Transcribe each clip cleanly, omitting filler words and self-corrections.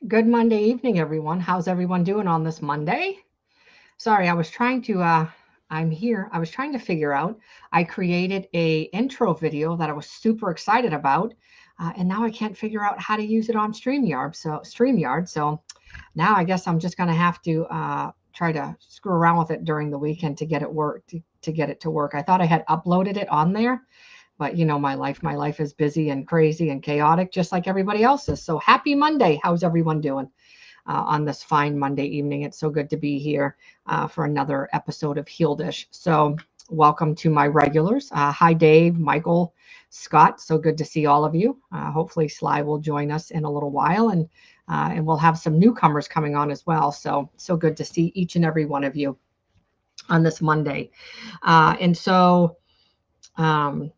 Good Monday evening, everyone. How's everyone doing on this Monday? Sorry, I'm here. I was trying to figure out. I created a intro video that I was super excited about, and now I can't figure out how to use it on StreamYard. So now I guess I'm just going to have to try to screw around with it during the weekend to get it to get it to work. I thought I had uploaded it on there, but my life is busy and crazy and chaotic, just like everybody else's. So happy Monday. How's everyone doing on this fine Monday evening? It's so good to be here for another episode of Heal Dish. So welcome to my regulars. Hi, Dave, Michael, Scott. So good to see all of you. Hopefully Sly will join us in a little while, and we'll have some newcomers coming on as well. So good to see each and every one of you on this Monday. And so um,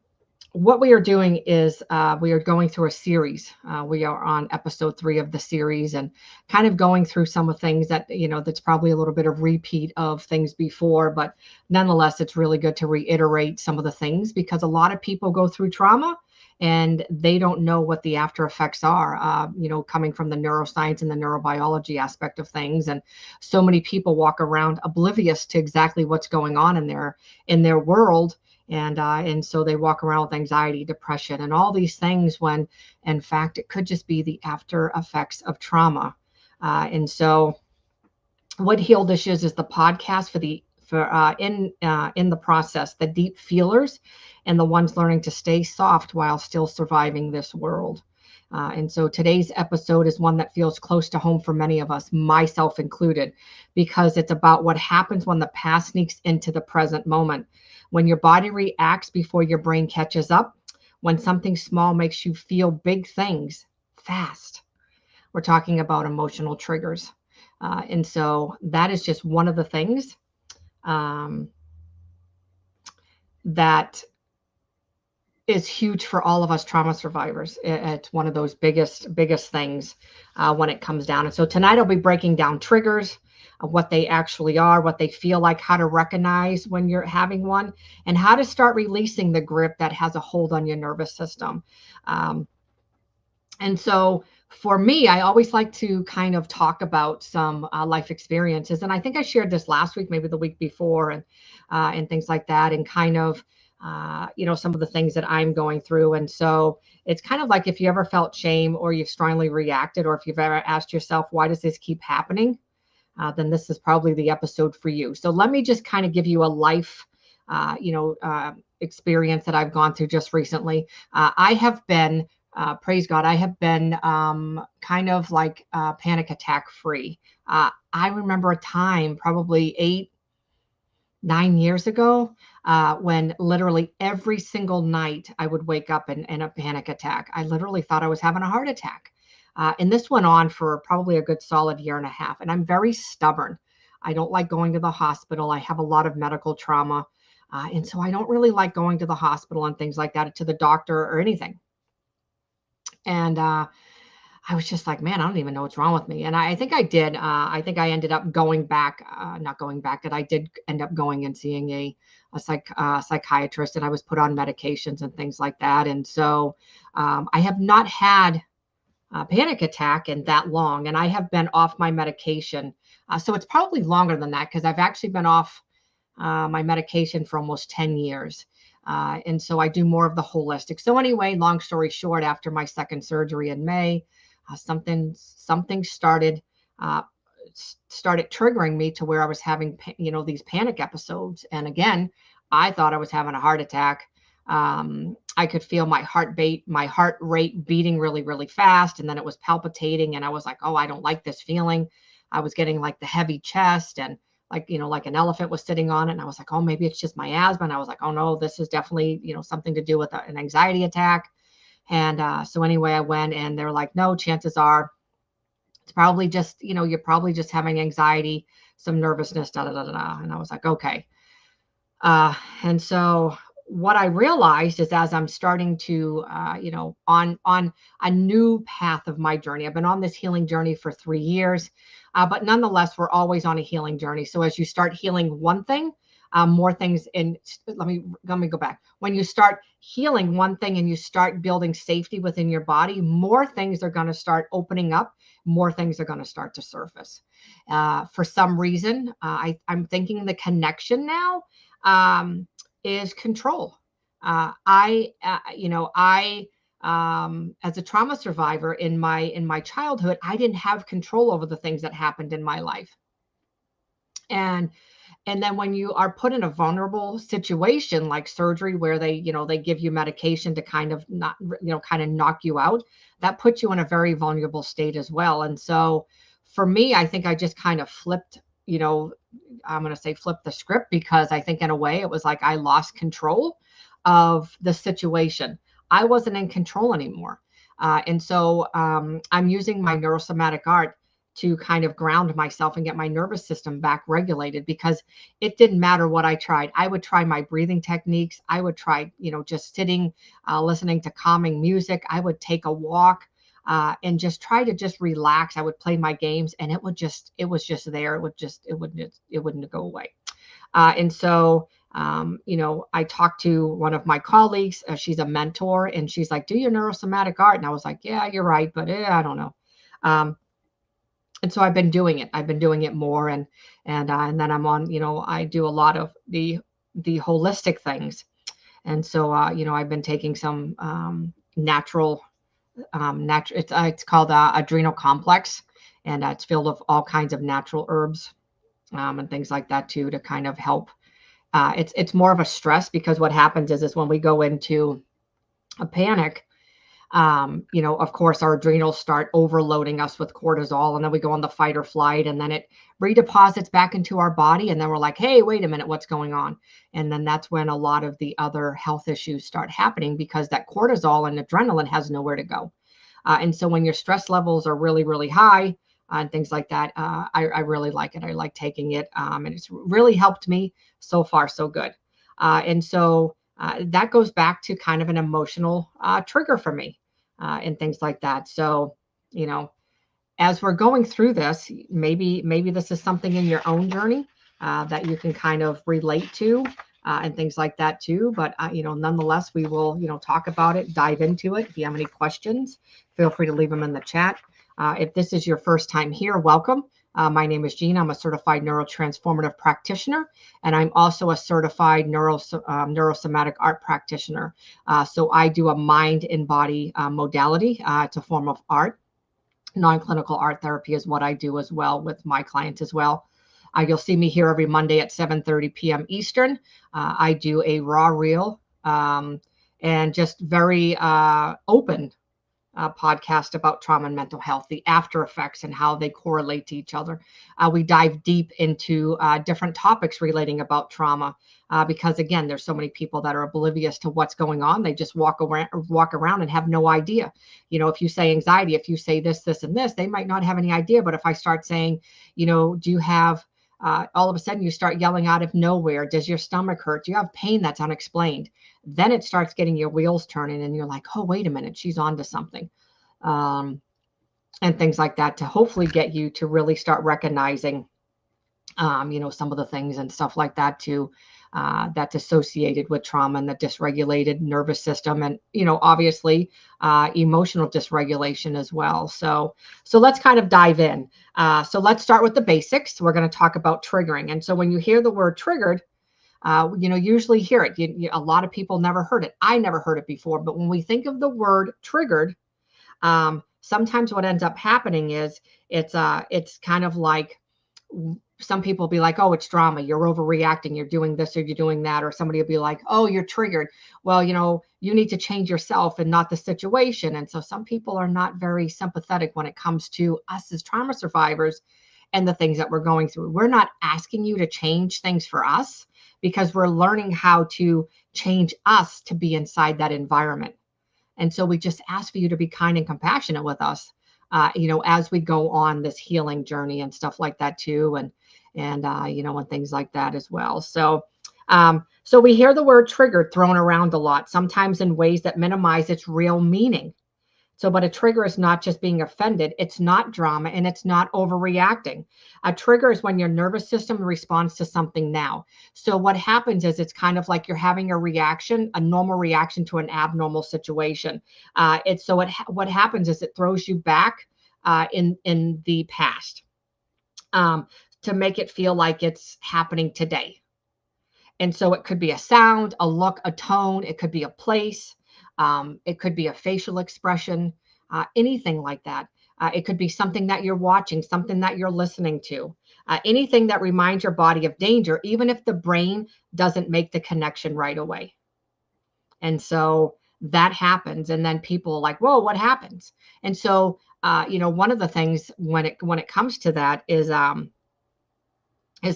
what we are doing is we are going through a series. We are on episode 3 of the series, and kind of going through some of things that, that's probably a little bit of repeat of things before, but nonetheless, it's really good to reiterate some of the things because a lot of people go through trauma and they don't know what the after effects are, coming from the neuroscience and the neurobiology aspect of things. And so many people walk around oblivious to exactly what's going on in their world, and so they walk around with anxiety, depression, and all these things when in fact it could just be the after effects of trauma. And so what Heal Dish is the podcast for in the process, the deep feelers and the ones learning to stay soft while still surviving this world. And so today's episode is one that feels close to home for many of us, myself included, because it's about what happens when the past sneaks into the present moment, when your body reacts before your brain catches up, when something small makes you feel big things fast. We're talking about emotional triggers. And so that is just one of the things um, that is huge for all of us trauma survivors. It's one of those biggest things when it comes down. And so tonight I'll be breaking down triggers, what they actually are, what they feel like, how to recognize when you're having one, and how to start releasing the grip that has a hold on your nervous system. And so for me, I always like to kind of talk about some life experiences. And I think I shared this last week, maybe the week before, and things like that, and kind of, some of the things that I'm going through. And so it's kind of like if you ever felt shame or you've strongly reacted, or if you've ever asked yourself, why does this keep happening? Then this is probably the episode for you. So let me just kind of give you a life, experience that I've gone through just recently. I have been praise God, I have been kind of like panic attack free. I remember a time probably 8, 9 years ago when literally every single night I would wake up in a panic attack. I literally thought I was having a heart attack. And this went on for probably a good solid year and a half. And I'm very stubborn. I don't like going to the hospital. I have a lot of medical trauma. And so I don't really like going to the hospital and things like that, to the doctor or anything. And I was just like, man, I don't even know what's wrong with me. And I think I did. I think I ended up going back, not going back, but I did end up going and seeing a psychiatrist, and I was put on medications and things like that. And so I have not had a panic attack in that long, and I have been off my medication. So it's probably longer than that, because I've actually been off my medication for almost 10 years. And so I do more of the holistic. So anyway, long story short, after my second surgery in May, something started triggering me to where I was having, these panic episodes. And again, I thought I was having a heart attack. I could feel my heart rate beating really, really fast. And then it was palpitating. And I was like, oh, I don't like this feeling. I was getting like the heavy chest, and like an elephant was sitting on it. And I was like, oh, maybe it's just my asthma. And I was like, oh no, this is definitely, something to do with an anxiety attack. And so anyway, I went, and they're like, no, chances are it's probably just, you're probably just having anxiety, some nervousness, da, da, da, da, da. And I was like, okay. And so what I realized is, as I'm starting to, on a new path of my journey, I've been on this healing journey for 3 years, but nonetheless, we're always on a healing journey. So as you start healing one thing, more things in, let me go back. When you start healing one thing and you start building safety within your body, more things are going to start opening up, more things are going to start to surface. For some reason, I'm thinking the connection now is control. I as a trauma survivor in my childhood, I didn't have control over the things that happened in my life. And then when you are put in a vulnerable situation like surgery, where they give you medication to kind of not, kind of knock you out, that puts you in a very vulnerable state as well. And so for me, I think I just kind of flipped, I'm going to say flip the script, because I think in a way it was like I lost control of the situation. I wasn't in control anymore. And so I'm using my neurosomatic art to kind of ground myself and get my nervous system back regulated, because it didn't matter what I tried. I would try my breathing techniques. I would try, just sitting, listening to calming music. I would take a walk and just try to just relax. I would play my games, and it was just there. It wouldn't go away. And so, I talked to one of my colleagues. She's a mentor, and she's like, do your neurosomatic art. And I was like, yeah, you're right, but I don't know. And so I've been doing it. I've been doing it more, and then I'm on. I do a lot of the holistic things, and so I've been taking some natural. It's called adrenal complex, and it's filled with all kinds of natural herbs and things like that too, to kind of help. It's more of a stress, because what happens is when we go into a panic, of course, our adrenals start overloading us with cortisol, and then we go on the fight or flight, and then it redeposits back into our body. And then we're like, hey, wait a minute, what's going on? And then that's when a lot of the other health issues start happening, because that cortisol and adrenaline has nowhere to go. And so when your stress levels are really, really high and things like that, I really like it. I like taking it. And it's really helped me so far, so good. And so that goes back to kind of an emotional trigger for me and things like that. So, as we're going through this, maybe this is something in your own journey that you can kind of relate to and things like that too. But, nonetheless, we will, talk about it, dive into it. If you have any questions, feel free to leave them in the chat. If this is your first time here, welcome. My name is Jean. I'm a certified neurotransformative practitioner, and I'm also a certified neurosomatic art practitioner. So I do a mind and body modality. It's a form of art. Non-clinical art therapy is what I do as well with my clients as well. You'll see me here every Monday at 7:30 p.m. Eastern. I do a raw reel and just very open podcast about trauma and mental health, the after effects and how they correlate to each other. We dive deep into different topics relating about trauma because, again, there's so many people that are oblivious to what's going on. They just walk around and have no idea. If you say anxiety, if you say this, and this, they might not have any idea. But if I start saying, do you have all of a sudden you start yelling out of nowhere, does your stomach hurt? Do you have pain that's unexplained? Then it starts getting your wheels turning, and you're like, oh, wait a minute, she's on to something. And things like that, to hopefully get you to really start recognizing, some of the things and stuff like that too, that's associated with trauma and the dysregulated nervous system, and, obviously emotional dysregulation as well. So let's kind of dive in. So let's start with the basics. We're going to talk about triggering. And so when you hear the word triggered, usually hear it. A lot of people never heard it. I never heard it before. But when we think of the word triggered, sometimes what ends up happening is it's kind of like, some people will be like, oh, it's drama. You're overreacting. You're doing this or you're doing that. Or somebody will be like, oh, you're triggered. Well, you need to change yourself and not the situation. And so some people are not very sympathetic when it comes to us as trauma survivors and the things that we're going through. We're not asking you to change things for us, because we're learning how to change us to be inside that environment. And so we just ask for you to be kind and compassionate with us, as we go on this healing journey and stuff like that too. And things like that as well. So we hear the word triggered thrown around a lot, sometimes in ways that minimize its real meaning. So, but a trigger is not just being offended, it's not drama, and it's not overreacting. A trigger is when your nervous system responds to something now. So, what happens is it's kind of like you're having a reaction, a normal reaction to an abnormal situation. What happens is it throws you back in the past, um, to make it feel like it's happening today. And so it could be a sound, a look, a tone, it could be a place, it could be a facial expression, anything like that. It could be something that you're watching, something that you're listening to, anything that reminds your body of danger, even if the brain doesn't make the connection right away. And so that happens. And then people are like, whoa, what happens? And so, one of the things when it comes to that is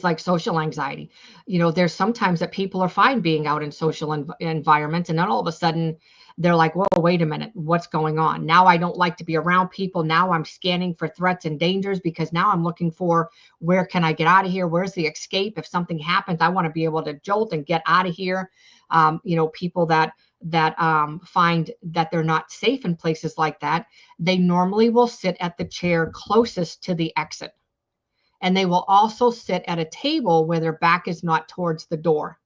like social anxiety. There's sometimes that people are fine being out in social environments, and then all of a sudden they're like, whoa, wait a minute, what's going on? Now I don't like to be around people. Now I'm scanning for threats and dangers because now I'm looking for, where can I get out of here? Where's the escape? If something happens, I want to be able to jolt and get out of here. People that find that they're not safe in places like that, they normally will sit at the chair closest to the exit, and they will also sit at a table where their back is not towards the door.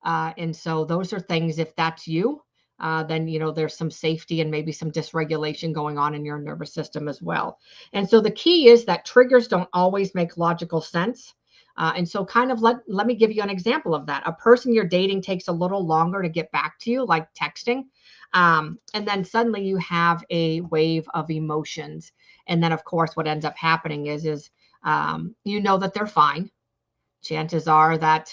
And so those are things, if that's you, then, there's some safety and maybe some dysregulation going on in your nervous system as well. And so the key is that triggers don't always make logical sense. And so kind of let me give you an example of that. A person you're dating takes a little longer to get back to you, like texting. And then suddenly you have a wave of emotions. And then, of course, what ends up happening is that they're fine. Chances are that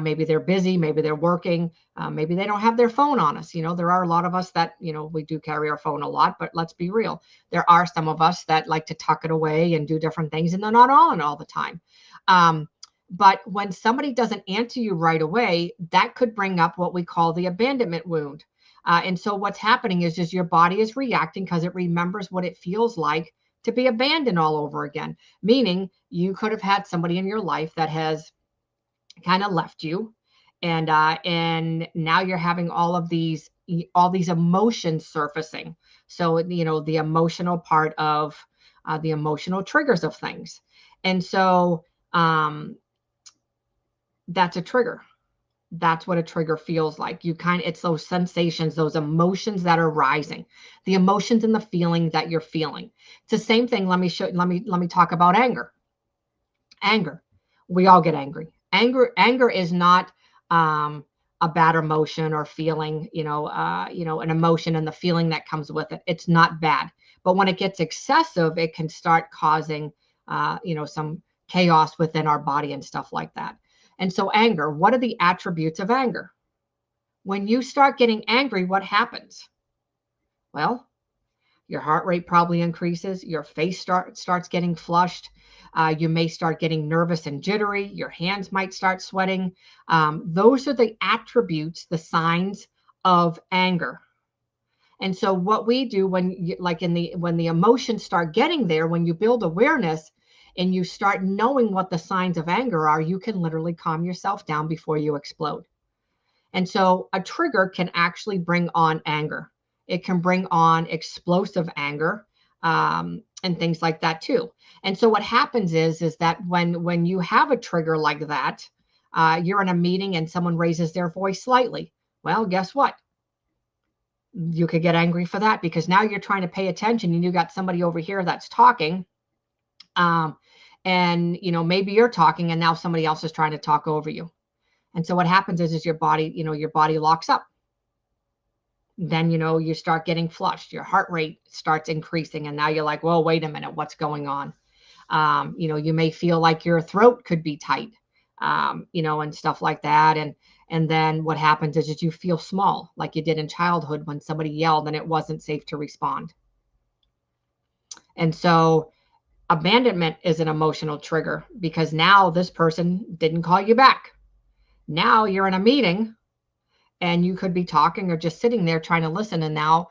maybe they're busy, maybe they're working, maybe they don't have their phone on us. There are a lot of us that, we do carry our phone a lot, but let's be real. There are some of us that like to tuck it away and do different things, and they're not on all the time. But when somebody doesn't answer you right away, that could bring up what we call the abandonment wound. And so what's happening is your body is reacting because it remembers what it feels like to be abandoned all over again. Meaning you could have had somebody in your life that has kind of left you, and now you're having all these emotions surfacing. So the emotional part of the emotional triggers of things, and so that's a trigger. That's what a trigger feels like. It's those sensations, those emotions that are rising, the emotions and the feeling that you're feeling. It's the same thing. Let me talk about anger. Anger. We all get angry. Anger is not a bad emotion or feeling, an emotion and the feeling that comes with it. It's not bad. But when it gets excessive, it can start causing, some chaos within our body and stuff like that. And so anger, what are the attributes of anger? When you start getting angry, what happens? Well, your heart rate probably increases. Your face starts getting flushed. You may start getting nervous and jittery. Your hands might start sweating. Those are the attributes, the signs of anger. And so what we do when the emotions start getting there, when you build awareness and you start knowing what the signs of anger are, you can literally calm yourself down before you explode. And so a trigger can actually bring on anger. It can bring on explosive anger, and things like that too. And so what happens is that when you have a trigger like that, you're in a meeting and someone raises their voice slightly. Well, guess what? You could get angry for that because now you're trying to pay attention and you got somebody over here that's talking. And maybe you're talking and now somebody else is trying to talk over you. And so what happens is your body locks up. Then, you start getting flushed. Your heart rate starts increasing. And now you're like, well, wait a minute, what's going on? You may feel like your throat could be tight, and stuff like that. And then what happens is you feel small, like you did in childhood when somebody yelled and it wasn't safe to respond. And so abandonment is an emotional trigger because now this person didn't call you back. Now you're in a meeting and you could be talking or just sitting there trying to listen. And now,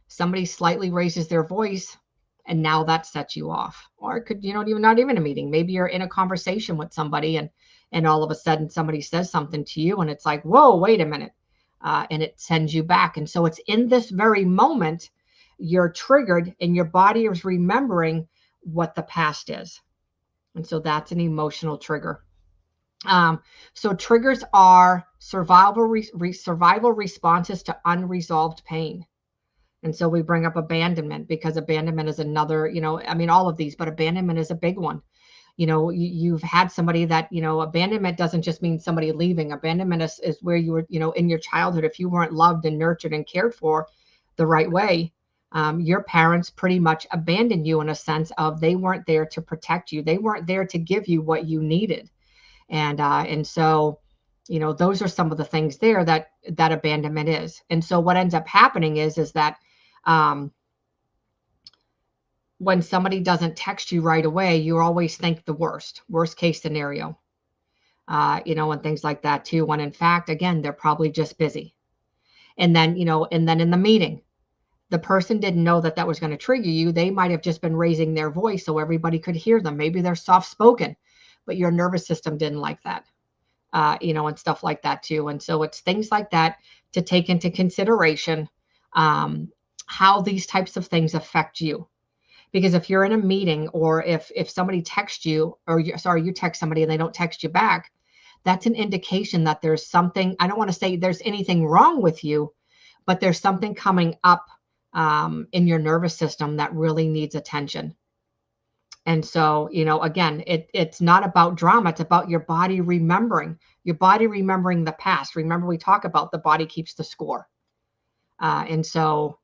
somebody slightly raises their voice and now that sets you off. Or it could, not even a meeting. Maybe you're in a conversation with somebody and all of a sudden somebody says something to you and it's like, whoa, wait a minute. and it sends you back. And so it's in this very moment you're triggered and your body is remembering what the past is. And so that's an emotional trigger. So triggers are survival responses to unresolved pain. And so we bring up abandonment because abandonment is another, I mean, all of these, but abandonment is a big one. You've had somebody that, abandonment doesn't just mean somebody leaving. Abandonment is where you were, in your childhood, if you weren't loved and nurtured and cared for the right way, your parents pretty much abandoned you in a sense of they weren't there to protect you. They weren't there to give you what you needed. And so, those are some of the things there that abandonment is. And so what ends up happening is that when somebody doesn't text you right away, you always think the worst case scenario, and things like that too, when in fact, again, they're probably just busy. And then, in the meeting, the person didn't know that was going to trigger you. They might have just been raising their voice so everybody could hear them. Maybe they're soft spoken, but your nervous system didn't like that, and stuff like that too. And so it's things like that to take into consideration, how these types of things affect you. Because if you're in a meeting or if somebody texts you, or you text somebody and they don't text you back, that's an indication that there's something, I don't want to say there's anything wrong with you, but there's something coming up in your nervous system that really needs attention. And so, again, it's not about drama. It's about your body remembering the past. Remember, we talk about the body keeps the score. And so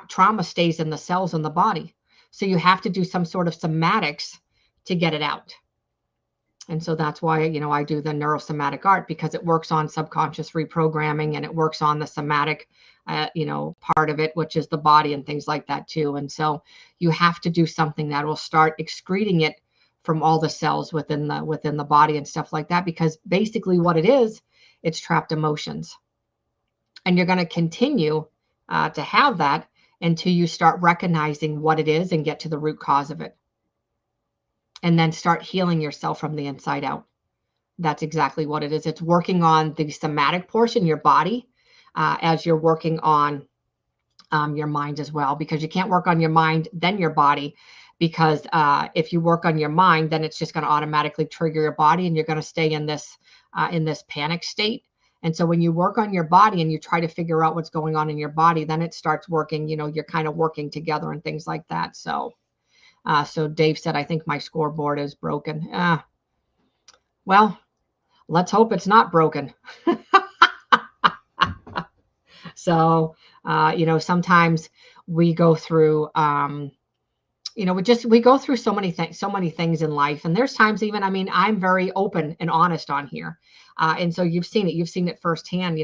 trauma stays in the cells in the body. So you have to do some sort of somatics to get it out. And so that's why, I do the neurosomatic art, because it works on subconscious reprogramming and it works on the somatic, part of it, which is the body and things like that too. And so you have to do something that will start excreting it from all the cells within the body and stuff like that, because basically what it is, it's trapped emotions. And you're going to continue to have that until you start recognizing what it is and get to the root cause of it. And then start healing yourself from the inside out. That's exactly what it is. It's working on the somatic portion, your body, as you're working on your mind as well, because you can't work on your mind, then your body, because if you work on your mind, then it's just going to automatically trigger your body and you're going to stay in this panic state. And so when you work on your body and you try to figure out what's going on in your body, then it starts working, you're kind of working together and things like that. So Dave said, I think my scoreboard is broken. Well, let's hope it's not broken. So, sometimes we go through, we go through so many things in life. And there's times even, I'm very open and honest on here. And so you've seen it firsthand,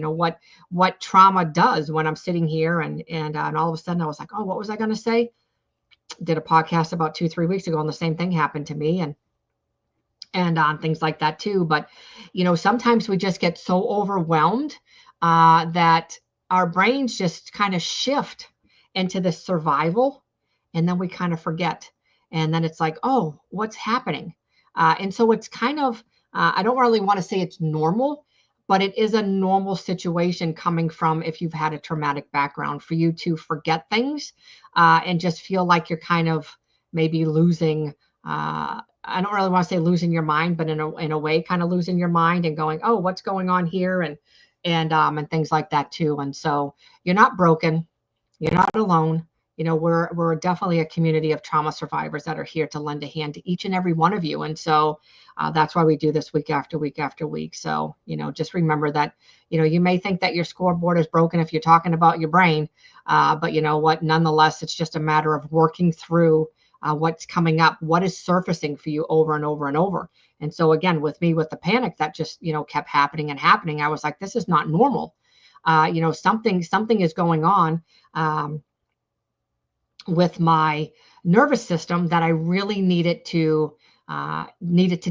what trauma does when I'm sitting here and all of a sudden I was like, oh, what was I going to say? Did a podcast about 2-3 weeks ago and the same thing happened to me and on things like that too. But, sometimes we just get so overwhelmed that our brains just kind of shift into this survival, and then we kind of forget. And then it's like, oh, what's happening? And so it's kind of, I don't really want to say it's normal, but it is a normal situation coming from if you've had a traumatic background for you to forget things and just feel like you're kind of maybe losing, I don't really want to say losing your mind, but in a way, kind of losing your mind and going, oh, what's going on here? And things like that too. And so you're not broken. You're not alone. We're definitely a community of trauma survivors that are here to lend a hand to each and every one of you. And so that's why we do this week after week after week. So, just remember that, you may think that your scoreboard is broken if you're talking about your brain, but you know what, nonetheless, it's just a matter of working through what's coming up, what is surfacing for you over and over and over. And so again, with me, with the panic that just, kept happening and happening, I was like, this is not normal. Something is going on with my nervous system that I really needed to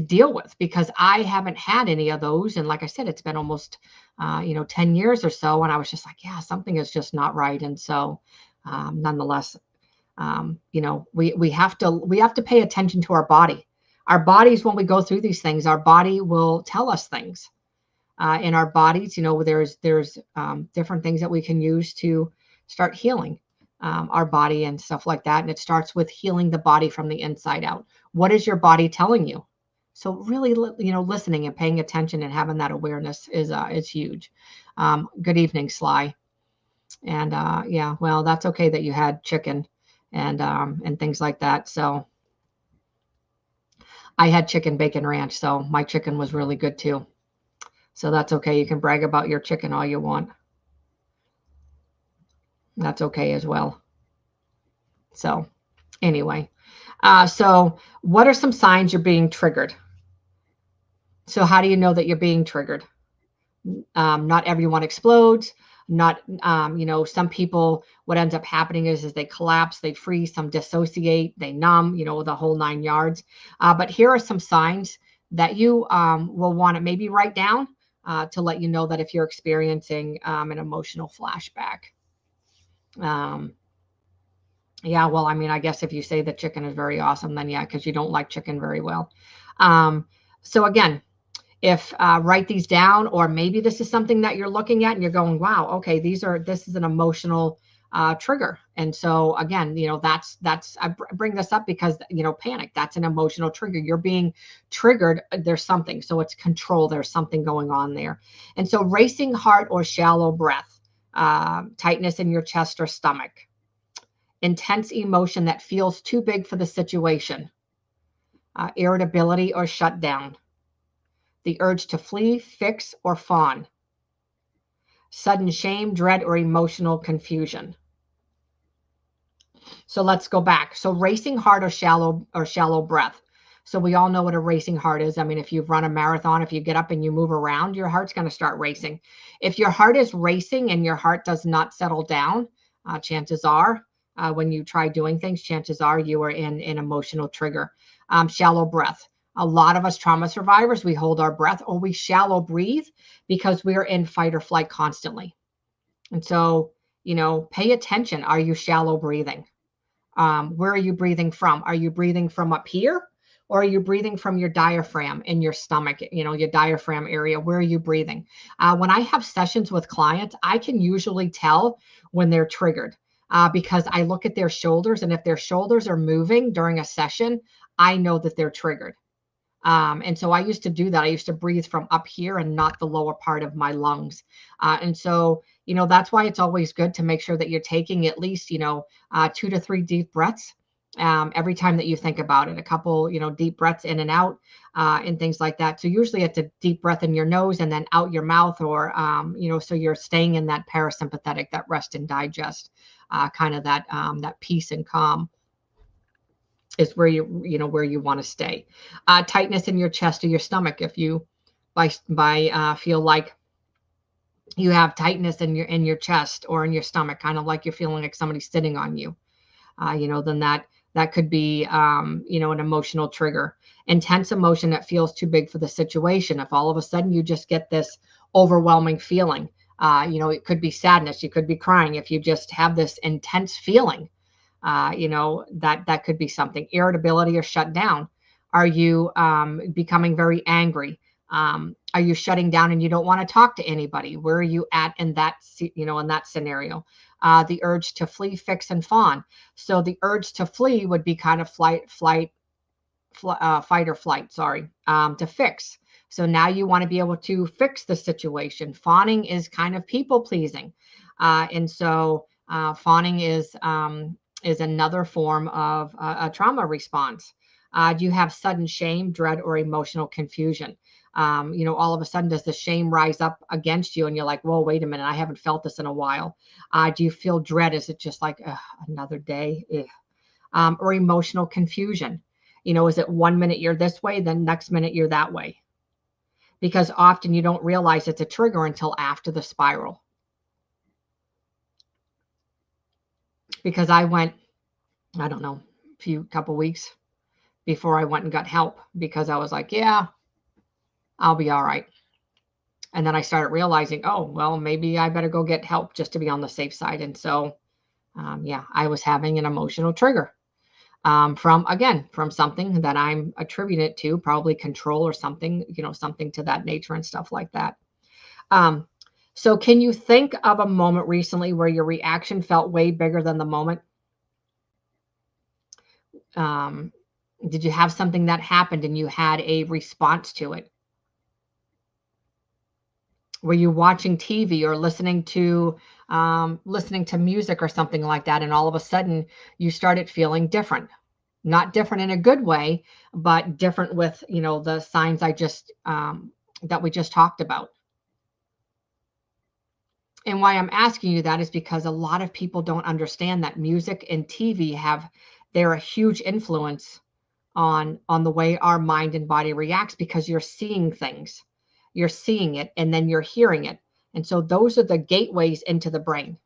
deal with, because I haven't had any of those. And like I said, it's been almost, 10 years or so. And I was just like, yeah, something is just not right. And so nonetheless, we have to pay attention to our body. Our bodies, when we go through these things, our body will tell us things. in our bodies. There's different things that we can use to start healing our body and stuff like that. And it starts with healing the body from the inside out. What is your body telling you? So really, listening and paying attention and having that awareness is huge. Good evening, Sly. And yeah, well, that's okay that you had chicken and things like that. So I had chicken bacon ranch, so my chicken was really good too. So that's okay. You can brag about your chicken all you want. That's okay as well. So anyway, so what are some signs you're being triggered? So how do you know that you're being triggered? Not everyone explodes. Not, some people, what ends up happening is they collapse, they freeze, some dissociate, they numb, the whole 9 yards. But here are some signs that you will want to maybe write down to let you know that if you're experiencing an emotional flashback. Yeah, well, I mean, I guess if you say that chicken is very awesome, then yeah, because you don't like chicken very well. So again, if write these down, or maybe this is something that you're looking at and you're going, wow, okay, this is an emotional trigger. And so again, I bring this up because, panic, that's an emotional trigger. You're being triggered. There's something. So it's control. There's something going on there. And so racing heart or shallow breath, tightness in your chest or stomach, intense emotion that feels too big for the situation, irritability or shutdown, the urge to flee, fix, or fawn, sudden shame, dread, or emotional confusion. So let's go back. So racing heart or shallow breath. So we all know what a racing heart is. I mean, if you've run a marathon, if you get up and you move around, your heart's going to start racing. If your heart is racing and your heart does not settle down, chances are, when you try doing things, chances are you are in an emotional trigger. Shallow breath. A lot of us trauma survivors, we hold our breath or we shallow breathe because we are in fight or flight constantly. And so, pay attention. Are you shallow breathing? Where are you breathing from? Are you breathing from up here? Or are you breathing from your diaphragm in your stomach, your diaphragm area? Where are you breathing? When I have sessions with clients, I can usually tell when they're triggered because I look at their shoulders. And if their shoulders are moving during a session, I know that they're triggered. And so I used to do that. I used to breathe from up here and not the lower part of my lungs. And so, that's why it's always good to make sure that you're taking at least, 2 to 3 deep breaths every time that you think about it. A couple, deep breaths in and out and things like that. So usually it's a deep breath in your nose and then out your mouth, or, so you're staying in that parasympathetic, that rest and digest, kind of that peace and calm is where where you want to stay. Tightness in your chest or your stomach. If you feel like you have tightness in your chest or in your stomach, kind of like you're feeling like somebody's sitting on you, then that could be an emotional trigger. Intense emotion that feels too big for the situation. If all of a sudden you just get this overwhelming feeling, it could be sadness, you could be crying. If you just have this intense feeling, that could be something. Irritability or shut down. Are you becoming very angry? Are you shutting down and you don't want to talk to anybody? Where are you at in that scenario? The urge to flee, fix, and fawn. So the urge to flee would be kind of fight or flight, to fix. So now you want to be able to fix the situation. Fawning is kind of people pleasing. And so fawning is another form of a trauma response. Do you have sudden shame, dread, or emotional confusion? All of a sudden, does the shame rise up against you and you're like, whoa, wait a minute, I haven't felt this in a while. Do you feel dread? Is it just like another day? Or emotional confusion? Is it 1 minute you're this way, then next minute you're that way? Because often you don't realize it's a trigger until after the spiral. Because I went, I don't know, couple weeks before I went and got help, because I was like, yeah, I'll be all right. And then I started realizing, oh, well, maybe I better go get help just to be on the safe side. And so, I was having an emotional trigger from something that I'm attributing it to, probably control or something, something to that nature and stuff like that. Um, so can you think of a moment recently where your reaction felt way bigger than the moment? Um, did you have something that happened and you had a response to it? Were you watching TV or listening to music or something like that, and all of a sudden you started feeling different? Not different in a good way, but different with, the signs I just that we just talked about. And why I'm asking you that is because a lot of people don't understand that music and TV they're a huge influence on the way our mind and body reacts, because you're seeing things. You're seeing it and then you're hearing it. And so those are the gateways into the brain.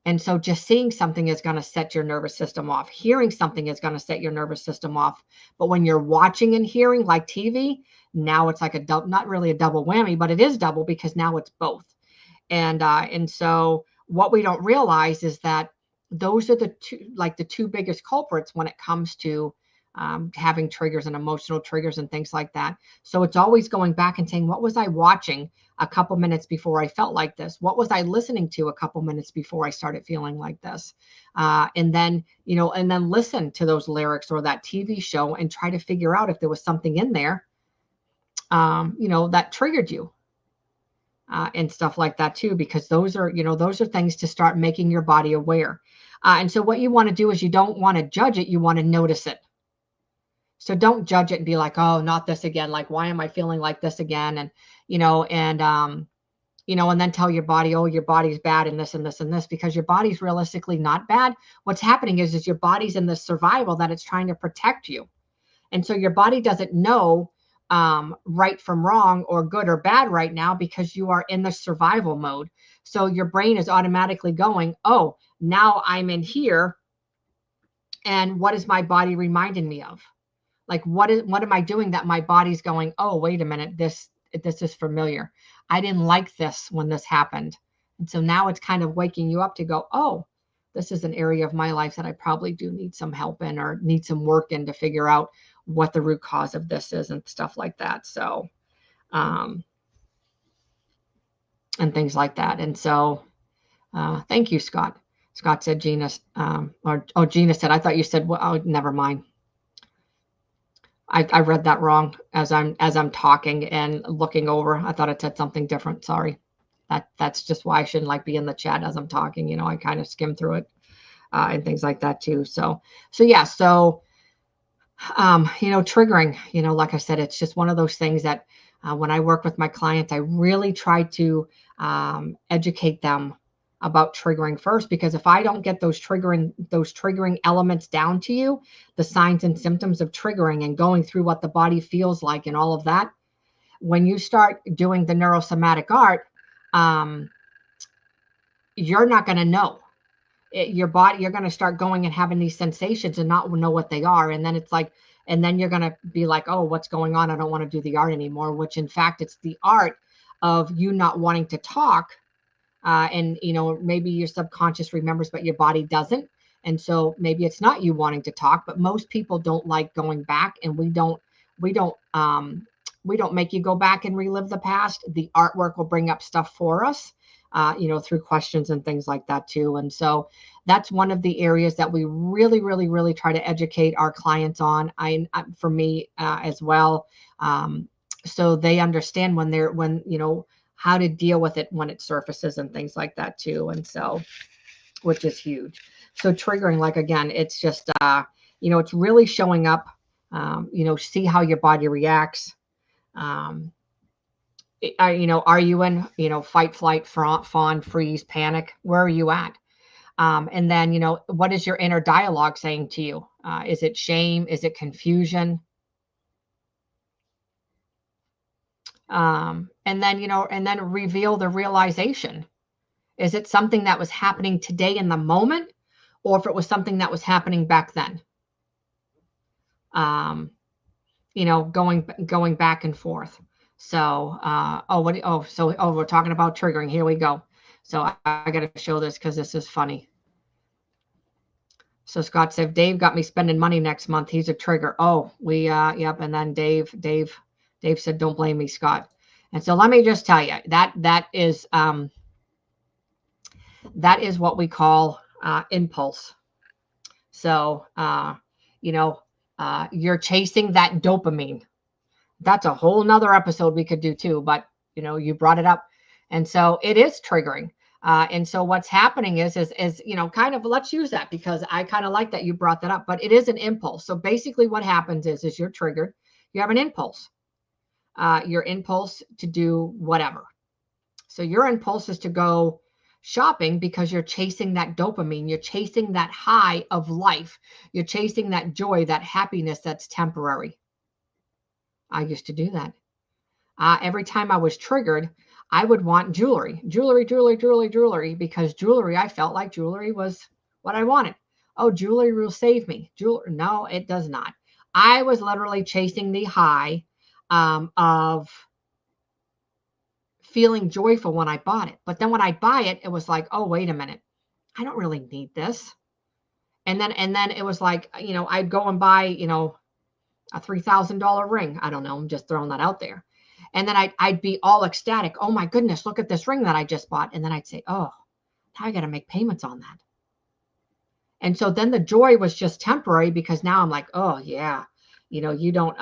And so just seeing something is going to set your nervous system off. Hearing something is going to set your nervous system off. But when you're watching and hearing like TV, now it's like not really a double whammy, but it is double, because now it's both. And so what we don't realize is that those are the two biggest culprits when it comes to having triggers and emotional triggers and things like that. So it's always going back and saying, what was I watching a couple minutes before I felt like this? What was I listening to a couple minutes before I started feeling like this? And then, and then listen to those lyrics or that TV show and try to figure out if there was something in there, that triggered you. And stuff like that too, because those are things to start making your body aware. And so what you want to do is, you don't want to judge it, you want to notice it. So don't judge it and be like, oh, not this again. Like, why am I feeling like this again? And, and then tell your body, oh, your body's bad and this and this and this, because your body's realistically not bad. What's happening is your body's in the survival that it's trying to protect you. And so your body doesn't know right from wrong or good or bad right now, because you are in the survival mode. So your brain is automatically going, oh, now I'm in here. And what is my body reminding me of? Like, what am I doing that my body's going, oh, wait a minute, this is familiar. I didn't like this when this happened. And so now it's kind of waking you up to go, oh, this is an area of my life that I probably do need some help in, or need some work in, to figure out what the root cause of this is and stuff like that. So, and things like that. And so, thank you, Scott. Scott said Gina, Gina said, I thought you said, well, oh, never mind. I read that wrong as I'm talking and looking over. I thought it said something different. Sorry. That's just why I shouldn't like be in the chat as I'm talking. I kind of skim through it and things like that too. So yeah. So triggering. Like I said, it's just one of those things that when I work with my clients, I really try to educate them about triggering first, because if I don't get those triggering elements down to you, the signs and symptoms of triggering and going through what the body feels like and all of that, when you start doing the neurosomatic art, you're not going to know. Your body, you're going to start going and having these sensations and not know what they are. And then it's like, and then you're going to be like, oh, what's going on? I don't want to do the art anymore, which in fact, it's the art of you not wanting to talk. And maybe your subconscious remembers, but your body doesn't. And so maybe it's not you wanting to talk, but most people don't like going back, and we don't make you go back and relive the past. The artwork will bring up stuff for us, through questions and things like that too. And so that's one of the areas that we really, really, really try to educate our clients on. For me as well, so they understand when how to deal with it when it surfaces and things like that too. And so, which is huge. So triggering, like, again, it's just, it's really showing up, see how your body reacts. Are you in, fight, flight, fawn, freeze, panic? Where are you at? And then, what is your inner dialogue saying to you? Is it shame? Is it confusion? And then reveal the realization. Is it something that was happening today in the moment, or if it was something that was happening back then? Going back and forth. So, we're talking about triggering. Here we go. So I got to show this because this is funny. So Scott said, Dave got me spending money next month. He's a trigger. Oh, yep. And then Dave said, don't blame me, Scott. And so let me just tell you that is what we call impulse. So you're chasing that dopamine. That's a whole nother episode we could do too, but you brought it up. And so it is triggering. And so what's happening is kind of, let's use that because I kind of like that you brought that up, but it is an impulse. So basically what happens is you're triggered, you have an impulse, your impulse to do whatever. So your impulse is to go shopping because you're chasing that dopamine, you're chasing that high of life, you're chasing that joy, that happiness that's temporary. I used to do that. Every time I was triggered, I would want jewelry, because jewelry, I felt like jewelry was what I wanted. Oh, jewelry will save me. No, it does not. I was literally chasing the high of feeling joyful when I bought it. But then when I buy it, it was like, oh, wait a minute. I don't really need this. And then it was like, I'd go and buy, a $3,000 ring. I don't know. I'm just throwing that out there. And then I'd be all ecstatic. Oh my goodness, look at this ring that I just bought. And then I'd say, oh, now I got to make payments on that. And so then the joy was just temporary because now I'm like, oh yeah, you don't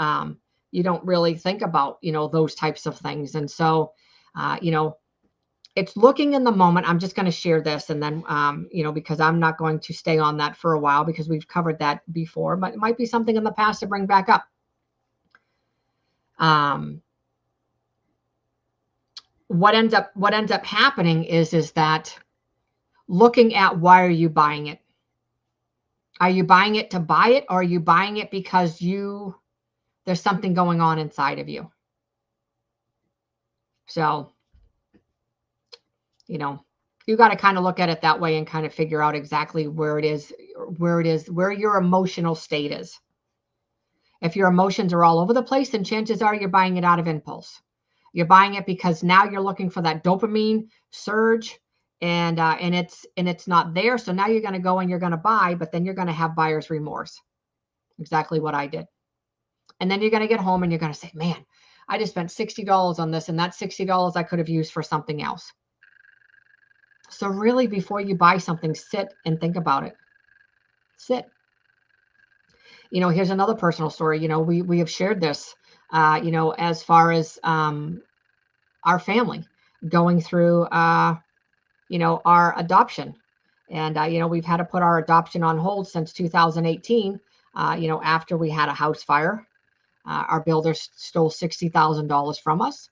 really think about, those types of things. And so, it's looking in the moment. I'm just going to share this and then, because I'm not going to stay on that for a while because we've covered that before, but it might be something in the past to bring back up. What ends up happening is that looking at why are you buying it? Are you buying it to buy it, or are you buying it because there's something going on inside of you? So, you got to kind of look at it that way and kind of figure out exactly where your emotional state is. If your emotions are all over the place, then chances are you're buying it out of impulse. You're buying it because now you're looking for that dopamine surge, and it's not there. So now you're going to go and you're going to buy, but then you're going to have buyer's remorse. Exactly what I did. And then you're going to get home and you're going to say, man, I just spent $60 on this, and that $60 I could have used for something else. So really, before you buy something, sit and think about it. Sit. Here's another personal story. We have shared this, as far as our family going through, our adoption. And, we've had to put our adoption on hold since 2018, after we had a house fire. Our builder stole $60,000 from us,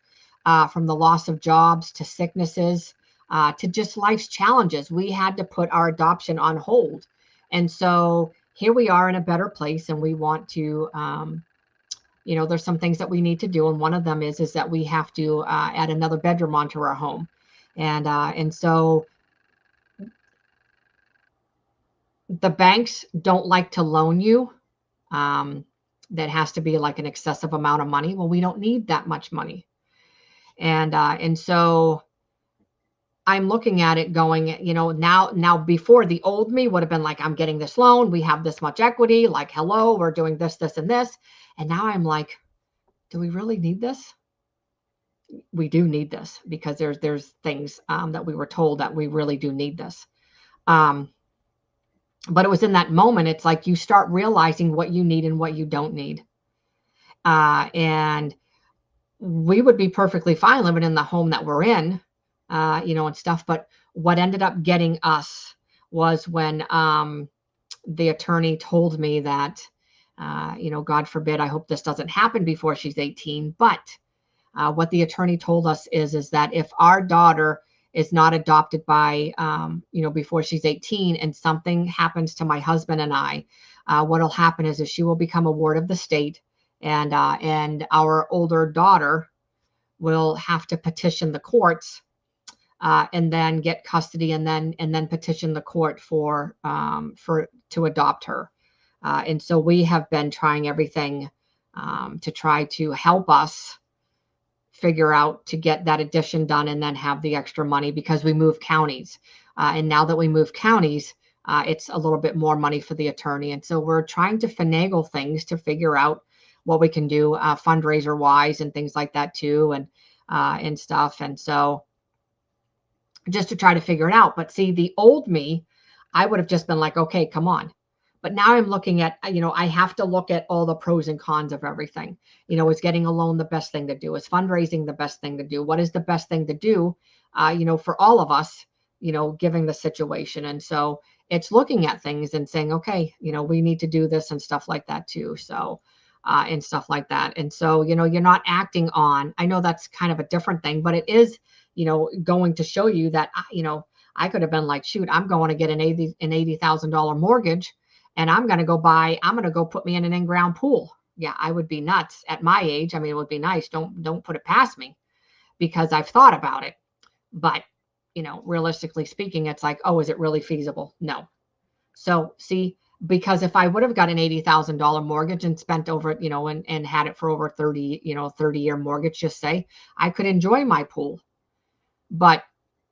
from the loss of jobs to sicknesses, to just life's challenges. We had to put our adoption on hold. And so here we are in a better place, and we want to, there's some things that we need to do. And one of them is that we have to add another bedroom onto our home. And so the banks don't like to loan you. That has to be like an excessive amount of money. Well, we don't need that much money. And so I'm looking at it going, now before, the old me would have been like, I'm getting this loan. We have this much equity, like, hello, we're doing this, this, and this. And now I'm like, do we really need this? We do need this because there's things that we were told that we really do need this. But it was in that moment, it's like you start realizing what you need and what you don't need. And we would be perfectly fine living in the home that we're in, and stuff. But what ended up getting us was when the attorney told me that, God forbid, I hope this doesn't happen before she's 18. But what the attorney told us is that if our daughter is not adopted by, before she's 18, and something happens to my husband and I, what'll happen is she will become a ward of the state, and our older daughter will have to petition the courts, and then get custody, and then petition the court to adopt her. And so we have been trying everything to try to help us figure out to get that addition done and then have the extra money, because we move counties. And now that we move counties, it's a little bit more money for the attorney. And so we're trying to finagle things to figure out what we can do fundraiser wise and things like that too. And and stuff. And so just to try to figure it out. But see, the old me, I would have just been like, okay, come on. But now I'm looking at, I have to look at all the pros and cons of everything. Is getting a loan the best thing to do? Is fundraising the best thing to do? What is the best thing to do, for all of us, given the situation? And so it's looking at things and saying, okay, we need to do this and stuff like that too. So, and stuff like that. And so, you're not acting on, I know that's kind of a different thing, but it is, going to show you that, I could have been like, shoot, I'm going to get an $80,000 mortgage, and I'm going to go put me in an in-ground pool. Yeah, I would be nuts at my age. I mean, it would be nice. Don't put it past me, because I've thought about it. But, realistically speaking, it's like, oh, is it really feasible? No. So see, because if I would have got an $80,000 mortgage and spent over it, and had it for over 30-year mortgage, just say, I could enjoy my pool. But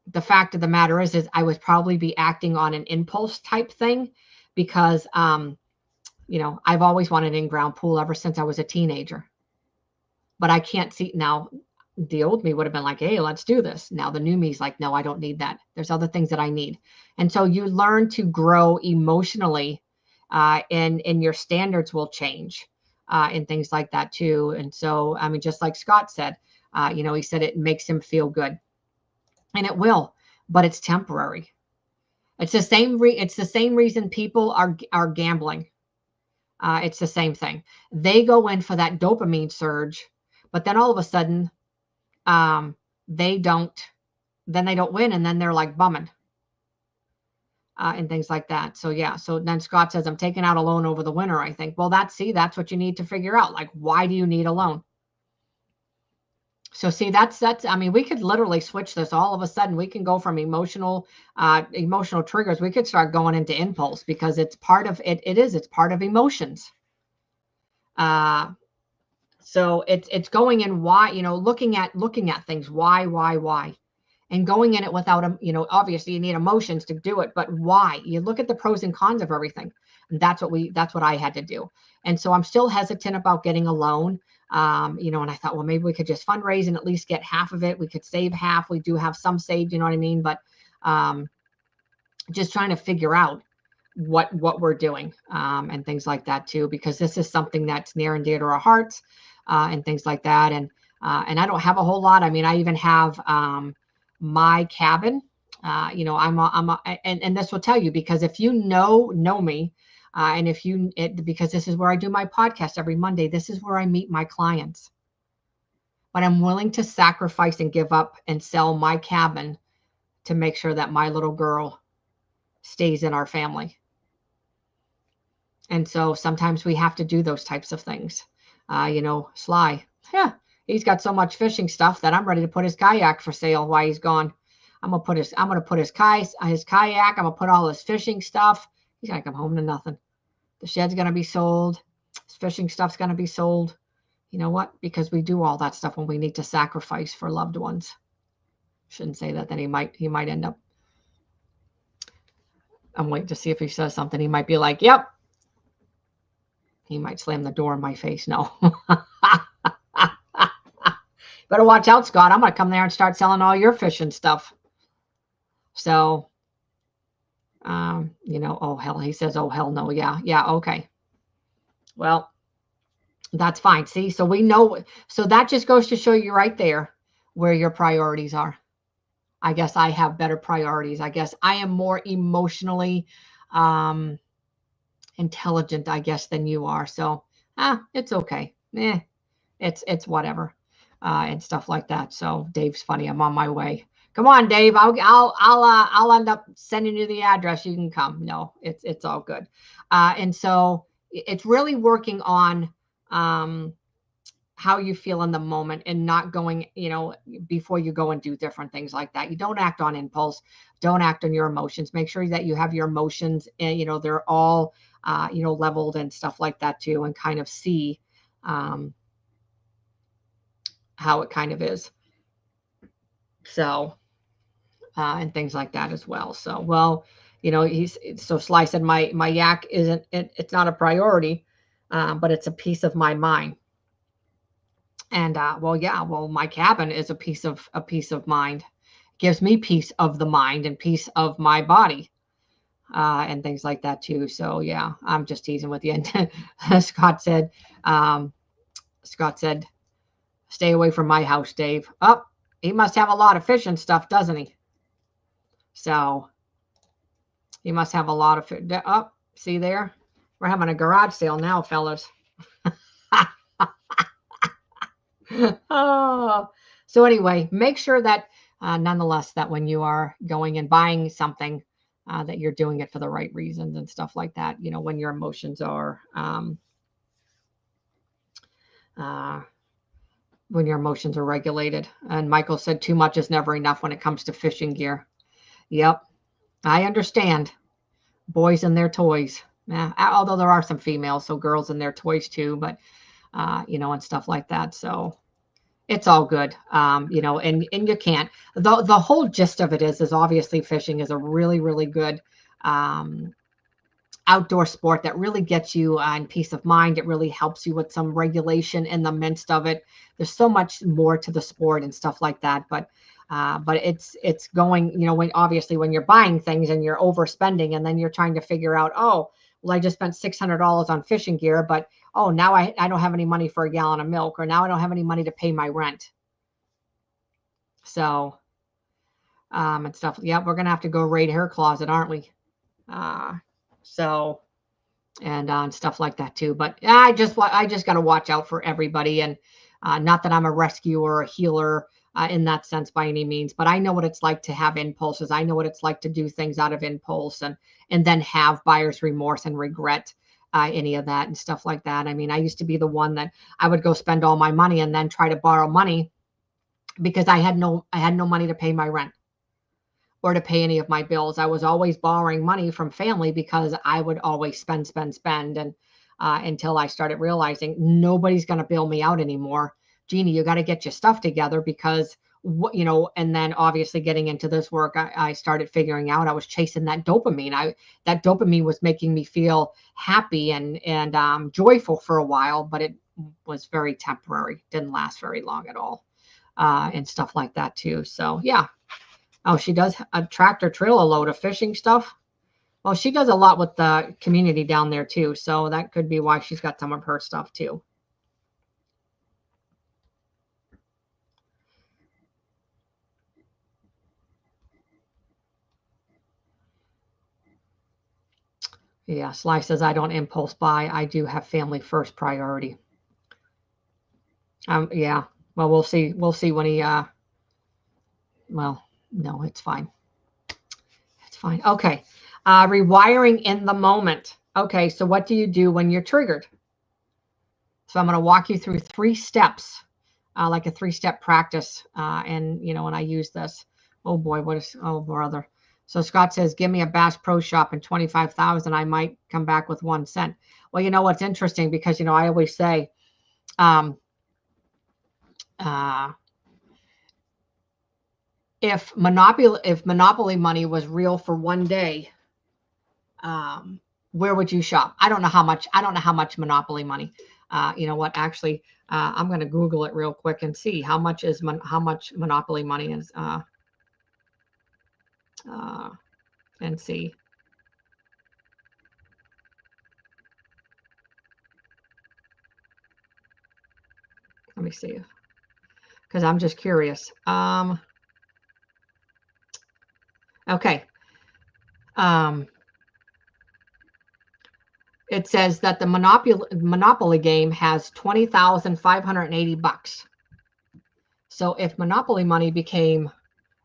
the fact of the matter is I would probably be acting on an impulse type thing, because, I've always wanted an in-ground pool ever since I was a teenager. But I can't see now. The old me would have been like, hey, let's do this. Now the new me's like, no, I don't need that. There's other things that I need. And so you learn to grow emotionally, and your standards will change, and things like that too. And so, I mean, just like Scott said, he said it makes him feel good. And it will, but it's temporary. It's the same reason people are gambling. It's the same thing. They go in for that dopamine surge, but then all of a sudden, they don't win, and then they're like bumming, and things like that. So yeah. So then Scott says, I'm taking out a loan over the winter. I think, well, that's what you need to figure out. Like, why do you need a loan? So see, that's, I mean, we could literally switch this. All of a sudden we can go from emotional triggers. We could start going into impulse, because it's part of it. It's part of emotions. So it's going in why, looking at things, why, and going in it without, obviously you need emotions to do it, but why? You look at the pros and cons of everything. And that's what I had to do. And so I'm still hesitant about getting a loan. And I thought, well, maybe we could just fundraise and at least get half of it. We could save half. We do have some saved, you know what I mean? But, just trying to figure out what we're doing, and things like that too, because this is something that's near and dear to our hearts, and things like that. And I don't have a whole lot. I mean, I even have, my cabin, and this will tell you, because if you know me, and because this is where I do my podcast every Monday, this is where I meet my clients. But I'm willing to sacrifice and give up and sell my cabin to make sure that my little girl stays in our family. And so sometimes we have to do those types of things. Sly, yeah, he's got so much fishing stuff that I'm ready to put his kayak for sale while he's gone. I'm gonna put his kayak. I'm gonna put all his fishing stuff. He's gonna come home to nothing. The shed's gonna be sold. His fishing stuff's gonna be sold. You know what? Because we do all that stuff when we need to sacrifice for loved ones. Shouldn't say that. Then he might end up. I'm waiting to see if he says something. He might be like, "Yep." He might slam the door in my face. No. Better watch out, Scott. I'm gonna come there and start selling all your fishing stuff. So, oh hell, he says, oh hell no. Yeah, okay. Well, that's fine. See, so we know, so that just goes to show you right there where your priorities are. I guess I have better priorities. I guess I am more emotionally intelligent, I guess, than you are. So, it's okay. It's whatever, and stuff like that. So Dave's funny. I'm on my way. Come on, Dave. I'll end up sending you the address. You can come. No, it's all good. And so it's really working on how you feel in the moment, and not going, before you go and do different things like that. You don't act on impulse. Don't act on your emotions. Make sure that you have your emotions, and they're all leveled and stuff like that too, and kind of see how it kind of is. So. And things like that as well. So, well, so Sly said, my yak it's not a priority, but it's a piece of my mind. And well, yeah, well, my cabin is a piece of mind. It gives me peace of the mind and peace of my body, and things like that too. So yeah, I'm just teasing with you. And Scott said, um, Scott said, stay away from my house, Dave. Oh, he must have a lot of fish and stuff, doesn't he? So he must have a lot of fish. Oh, see there? We're having a garage sale now, fellas. Oh, so anyway, make sure that nonetheless that when you are going and buying something, that you're doing it for the right reasons and stuff like that. You know, when your emotions are uh, when your emotions are regulated. And Michael said too much is never enough when it comes to fishing gear. Yep, I understand. Boys and their toys. Although there are some females, so girls and their toys too, but you know, and stuff like that. So it's all good. You know, and you can't. The whole gist of it is obviously fishing is a really, really good outdoor sport that really gets you in peace of mind. It really helps you with some regulation in the midst of it. There's so much more to the sport and stuff like that, but it's going, you know, when obviously when you're buying things and you're overspending and then you're trying to figure out, oh, well, I just spent $600 on fishing gear, but oh, now I don't have any money for a gallon of milk, or now I don't have any money to pay my rent. So and stuff. Yeah, we're gonna have to go raid her closet, aren't we? So and stuff like that too. But I just got to watch out for everybody, and not that I'm a rescuer or a healer in that sense by any means, but I know what it's like to have impulses. I know what it's like to do things out of impulse and then have buyer's remorse and regret any of that and stuff like that. I mean, I used to be the one that I would go spend all my money and then try to borrow money because I had no money to pay my rent or to pay any of my bills. I was always borrowing money from family because I would always spend. And until I started realizing nobody's going to bail me out anymore. Jeannie, you got to get your stuff together because, you know, and then obviously getting into this work, I started figuring out I was chasing that dopamine. That dopamine was making me feel happy and joyful for a while, but it was very temporary. Didn't last very long at all, and stuff like that too. So yeah. Oh, she does a tractor trailer load of fishing stuff. Well, she does a lot with the community down there too. So that could be why she's got some of her stuff too. Yeah, Sly says, I don't impulse buy. I do have family first priority. Yeah. Well, we'll see. We'll see when he, well, no, it's fine. It's fine. Okay. Rewiring in the moment. Okay. So what do you do when you're triggered? So I'm going to walk you through 3 steps, like a 3-step practice. And, you know, when I use this, oh boy, oh brother. So Scott says, give me a Bass Pro Shop and 25,000. I might come back with 1 cent. Well, you know, what's interesting because, you know, I always say, uh, if monopoly money was real for 1 day, where would you shop? I don't know how much monopoly money. You know what? Actually, I'm going to Google it real quick and see how much monopoly money is. And see. Let me see, because I'm just curious. Okay. It says that the Monopoly game has $20,580. So if Monopoly money became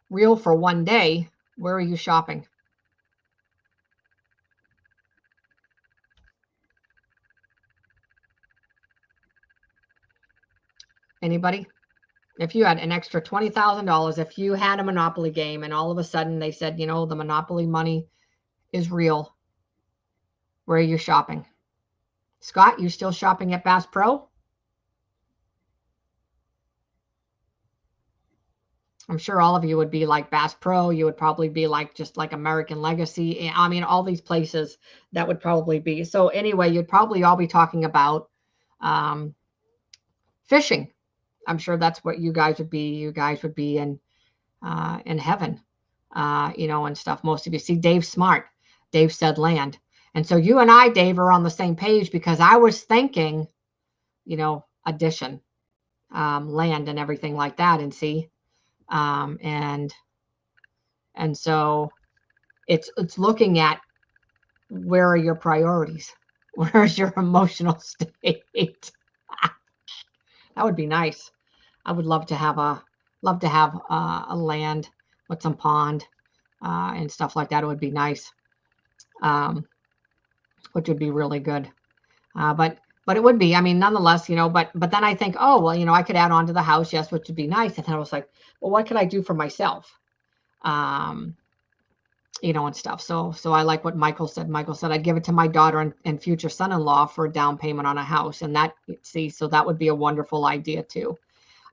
real for 1 day, where are you shopping? Anybody? If you had an extra $20,000, if you had a Monopoly game and all of a sudden they said, you know, the Monopoly money is real, where are you shopping? Scott, you still shopping at Bass Pro? I'm sure all of you would be like Bass Pro. You would probably be like just like American Legacy. I mean, all these places that would probably be. So anyway, you'd probably all be talking about fishing I'm sure that's what you guys would be. You guys would be in heaven, and stuff. Most of you see Dave's smart. Dave said land. And so you and I, Dave, are on the same page because I was thinking, addition, land and everything like that. And see, and so it's looking at where are your priorities? Where's your emotional state? That would be nice. I would love to have a land with some pond and stuff like that. It would be nice, which would be really good. But it would be. I mean, nonetheless, But then I think, oh well, I could add on to the house, yes, which would be nice. And then I was like, well, what could I do for myself? And stuff. So I like what Michael said. Michael said I'd give it to my daughter and future son-in-law for a down payment on a house. And so that would be a wonderful idea too.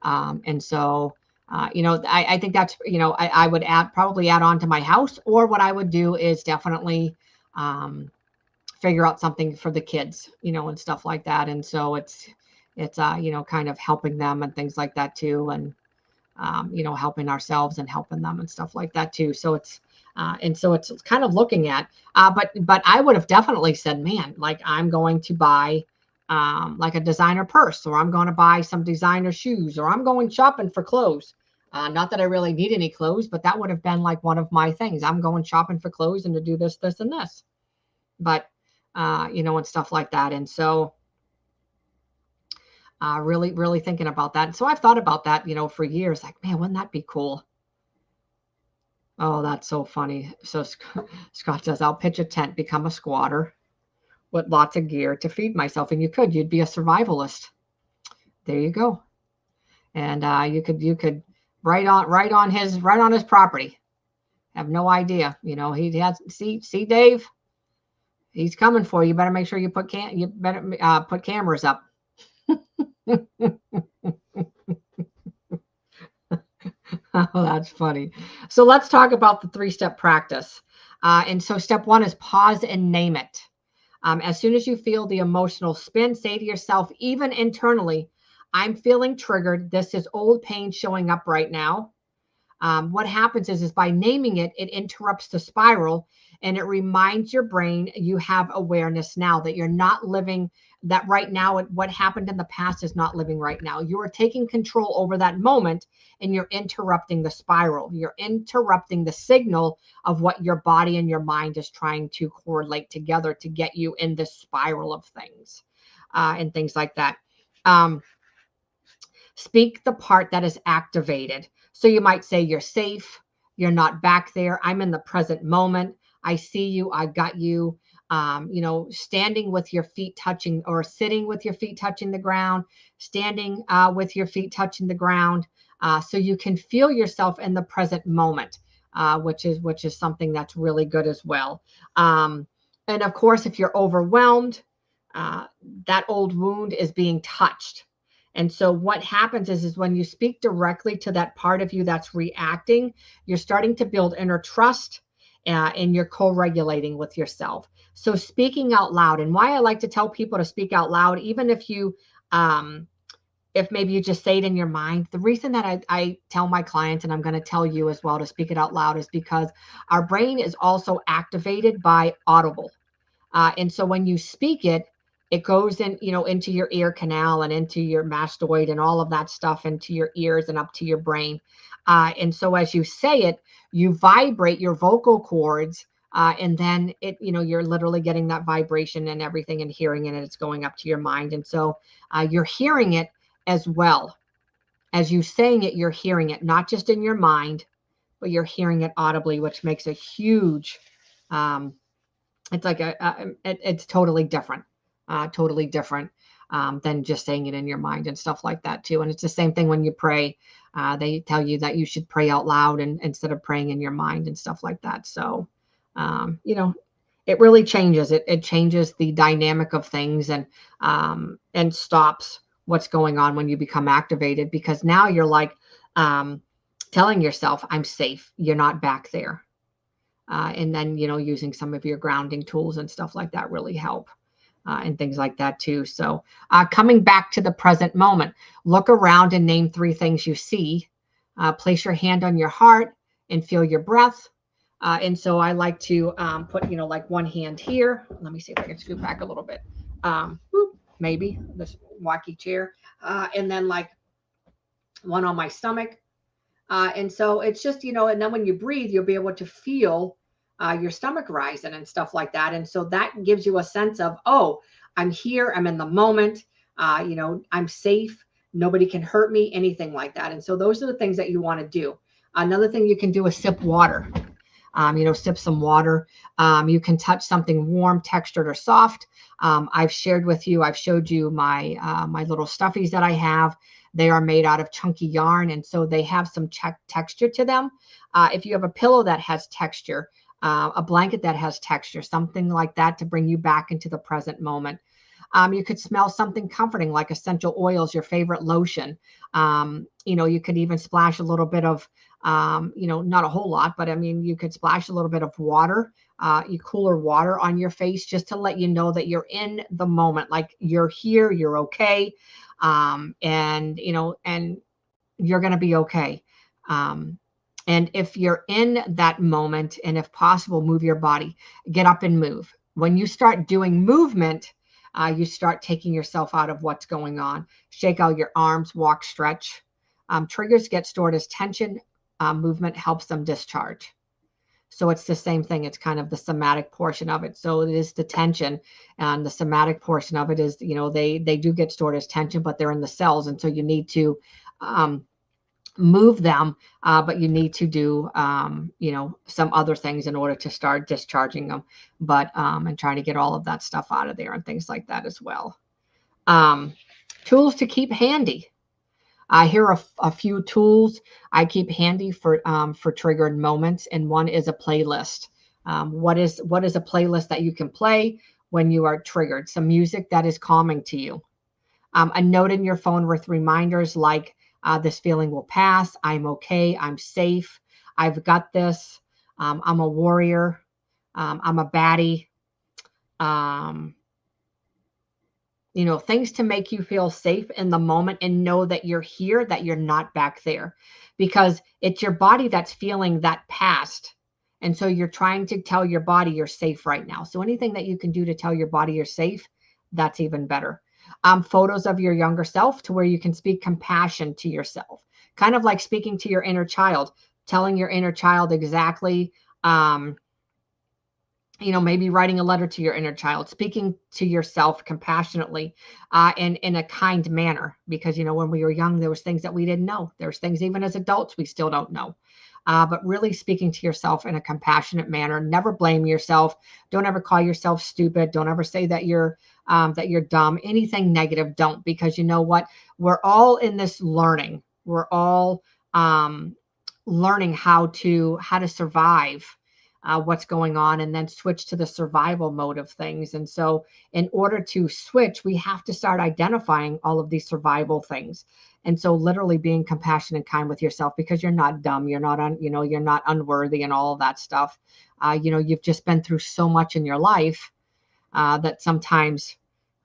And so, I think that's, I would probably add on to my house, or what I would do is definitely figure out something for the kids, and stuff like that. And so it's kind of helping them and things like that too. And, helping ourselves and helping them and stuff like that too. So it's kind of looking at, but I would have definitely said, man, like I'm going to buy like a designer purse, or I'm going to buy some designer shoes, or I'm going shopping for clothes. Not that I really need any clothes, but that would have been like one of my things. I'm going shopping for clothes and to do this, this, and this. But, and stuff like that. And so really, really thinking about that. And so I've thought about that, for years, like, man, wouldn't that be cool? Oh, that's so funny. So Scott says, I'll pitch a tent, become a squatter with lots of gear to feed myself. And you'd be a survivalist. There you go. And you could right on his property. Have no idea. He has see Dave. He's coming for you. You better make sure you put cameras up. Oh, that's funny. So let's talk about the 3-step practice. And so step 1 is pause and name it. As soon as you feel the emotional spin, say to yourself, even internally, I'm feeling triggered. This is old pain showing up right now. What happens is by naming it, it interrupts the spiral, and it reminds your brain you have awareness now, that you're not living that right now. What happened in the past is not living right now. You are taking control over that moment, and you're interrupting the spiral. You're interrupting the signal of what your body and your mind is trying to correlate together to get you in this spiral of things and things like that. Speak the part that is activated. So you might say, you're safe. You're not back there. I'm in the present moment. I see you. I got you. Standing with your feet touching, or sitting with your feet touching the ground, standing with your feet touching the ground. So you can feel yourself in the present moment, which is something that's really good as well. And of course, if you're overwhelmed, that old wound is being touched. And so what happens is when you speak directly to that part of you that's reacting, you're starting to build inner trust, and you're co-regulating with yourself. So speaking out loud, and why I like to tell people to speak out loud, even if if maybe you just say it in your mind. The reason that I tell my clients, and I'm going to tell you as well to speak it out loud, is because our brain is also activated by audible. And so when you speak it, it goes in, into your ear canal and into your mastoid and all of that stuff, into your ears and up to your brain. And so as you say it, you vibrate your vocal cords, and then you're literally getting that vibration and everything and hearing it, and it's going up to your mind. And so you're hearing it as well. As you saying it, you're hearing it, not just in your mind, but you're hearing it audibly, which makes a huge, it's like it's totally different. Totally different than just saying it in your mind and stuff like that too. And it's the same thing when you pray. They tell you that you should pray out loud instead of praying in your mind and stuff like that. So, it really changes. It changes the dynamic of things, and stops what's going on when you become activated, because now you're like telling yourself, I'm safe. You're not back there. And then, using some of your grounding tools and stuff like that really help. and things like that too. So coming back to the present moment, look around and name 3 things you see. Place your hand on your heart and feel your breath. And so I like to put, like one hand here. Let me see if I can scoot back a little bit. Maybe this wacky chair. And then like one on my stomach. And so it's just, and then when you breathe, you'll be able to feel your stomach rising and stuff like that. And so that gives you a sense of, oh, I'm here, I'm in the moment, I'm safe, nobody can hurt me, anything like that. And so those are the things that you want to do. Another thing you can do is sip water. Sip some water. You can touch something warm, textured, or soft. I've showed you my little stuffies that I have. They are made out of chunky yarn, and so they have some texture to them. If you have a pillow that has texture, a blanket that has texture, something like that to bring you back into the present moment. You could smell something comforting like essential oils, your favorite lotion. You could even splash a little bit of, not a whole lot, but I mean, you could splash a little bit of water, cooler water on your face just to let you know that you're in the moment, like you're here, you're okay. And you're going to be okay. And if you're in that moment, and if possible, move your body, get up and move. When you start doing movement, you start taking yourself out of what's going on. Shake out your arms, walk, stretch. Triggers get stored as tension. Movement helps them discharge. So it's the same thing. It's kind of the somatic portion of it. So it is the tension, and the somatic portion of it is, they do get stored as tension, but they're in the cells. And so you need to move them, but you need to do, some other things in order to start discharging them, and trying to get all of that stuff out of there and things like that as well. Tools to keep handy. Here are a few tools I keep handy for triggered moments, and one is a playlist. What is a playlist that you can play when you are triggered? Some music that is calming to you. A note in your phone with reminders like, this feeling will pass, I'm okay, I'm safe, I've got this, I'm a warrior, I'm a baddie. Things to make you feel safe in the moment and know that you're here, that you're not back there, because it's your body that's feeling that past. And so you're trying to tell your body you're safe right now. So anything that you can do to tell your body you're safe, that's even better. Photos of your younger self to where you can speak compassion to yourself, kind of like speaking to your inner child, telling your inner child exactly, maybe writing a letter to your inner child, speaking to yourself compassionately, and in a kind manner, because, when we were young, there was things that we didn't know. There's things even as adults we still don't know. But really speaking to yourself in a compassionate manner. Never blame yourself. Don't ever call yourself stupid. Don't ever say that you're dumb. Anything negative, don't, because you know what? We're all in this learning. We're all learning how to survive what's going on, and then switch to the survival mode of things. And so in order to switch, we have to start identifying all of these survival things. And so literally being compassionate and kind with yourself, because you're not dumb, you're not you're not unworthy and all of that stuff. You've just been through so much in your life that sometimes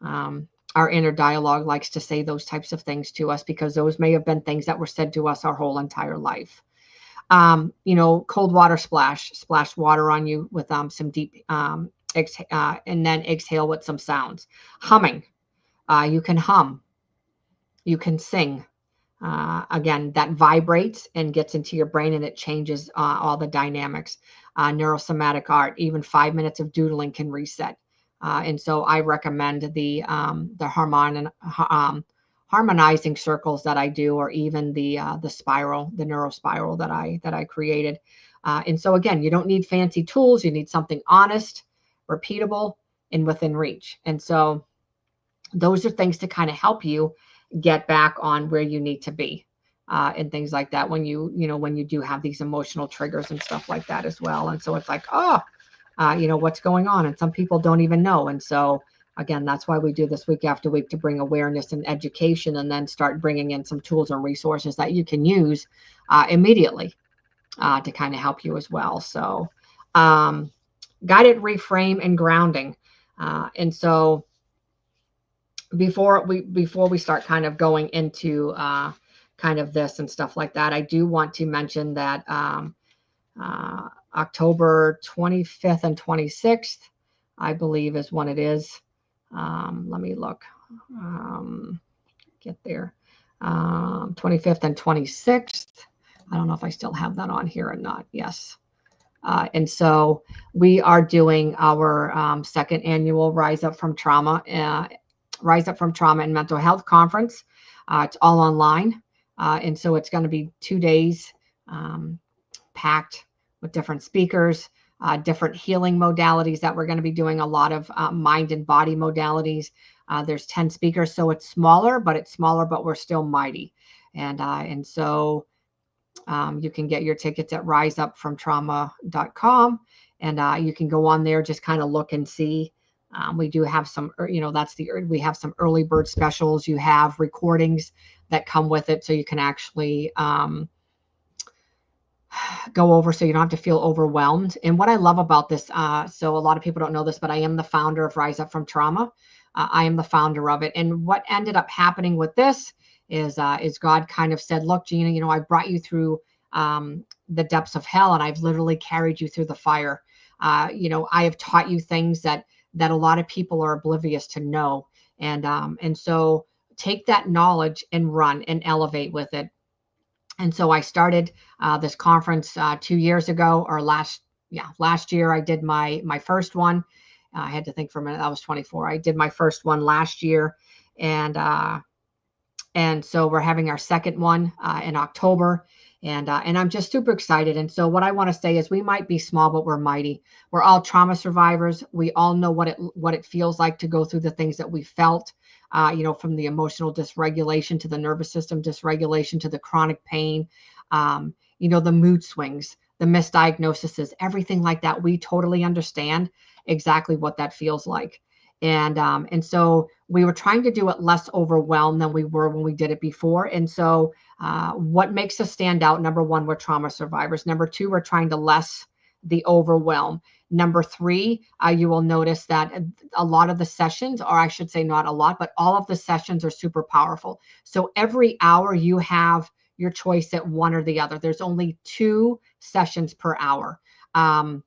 our inner dialogue likes to say those types of things to us, because those may have been things that were said to us our whole entire life. Cold water splash water on you with some deep and then exhale with some sounds. Humming. You can hum. You can sing. Again, that vibrates and gets into your brain, and it changes all the dynamics. Neurosomatic art, even 5 minutes of doodling can reset. And so I recommend the harmonizing circles that I do, or even the spiral, the neuro spiral that I created. And so again, you don't need fancy tools. You need something honest, repeatable, and within reach. And so those are things to kind of help you get back on where you need to be, and things like that when you do have these emotional triggers and stuff like that as well. And so it's like, what's going on? And some people don't even know. And so again, that's why we do this week after week, to bring awareness and education, and then start bringing in some tools and resources that you can use immediately to kind of help you as well. So guided reframe and grounding. And so before we start kind of going into kind of this and stuff like that, I do want to mention that October 25th and 26th, I believe, is when it is. Let me look. Get there. 25th and 26th. I don't know if I still have that on here or not. Yes. And so we are doing our second annual Rise Up from Trauma and Mental Health Conference. It's all online. And so it's going to be 2 days packed with different speakers, different healing modalities that we're going to be doing, a lot of mind and body modalities. There's 10 speakers, so it's smaller, but we're still mighty. And so you can get your tickets at riseupfromtrauma.com, and you can go on there, just kind of look and see. We do have some, we have some early bird specials. You have recordings that come with it, so you can actually go over, so you don't have to feel overwhelmed. And what I love about this, so a lot of people don't know this, but I am the founder of Rise Up from Trauma. I am the founder of it. And what ended up happening with this is God kind of said, look, Gina, I brought you through the depths of hell, and I've literally carried you through the fire. I have taught you things that a lot of people are oblivious to know. And so take that knowledge and run and elevate with it. And so I started this conference 2 years ago, or last year. I did my first one. I had to think for a minute. I was 24. I did my first one last year, and so we're having our second one in October, and I'm just super excited. And so what I want to say is, we might be small, but we're mighty. We're all trauma survivors. We all know what it feels like to go through the things that we felt. From the emotional dysregulation to the nervous system dysregulation to the chronic pain, the mood swings, the misdiagnoses, everything like that. We totally understand exactly what that feels like. And so we were trying to do it less overwhelmed than we were when we did it before. And so what makes us stand out? Number one, we're trauma survivors. Number two, we're trying to less the overwhelm. Number three, you will notice that a lot of the sessions, or I should say not a lot, but all of the sessions are super powerful. So every hour you have your choice at one or the other. There's only 2 sessions per hour. And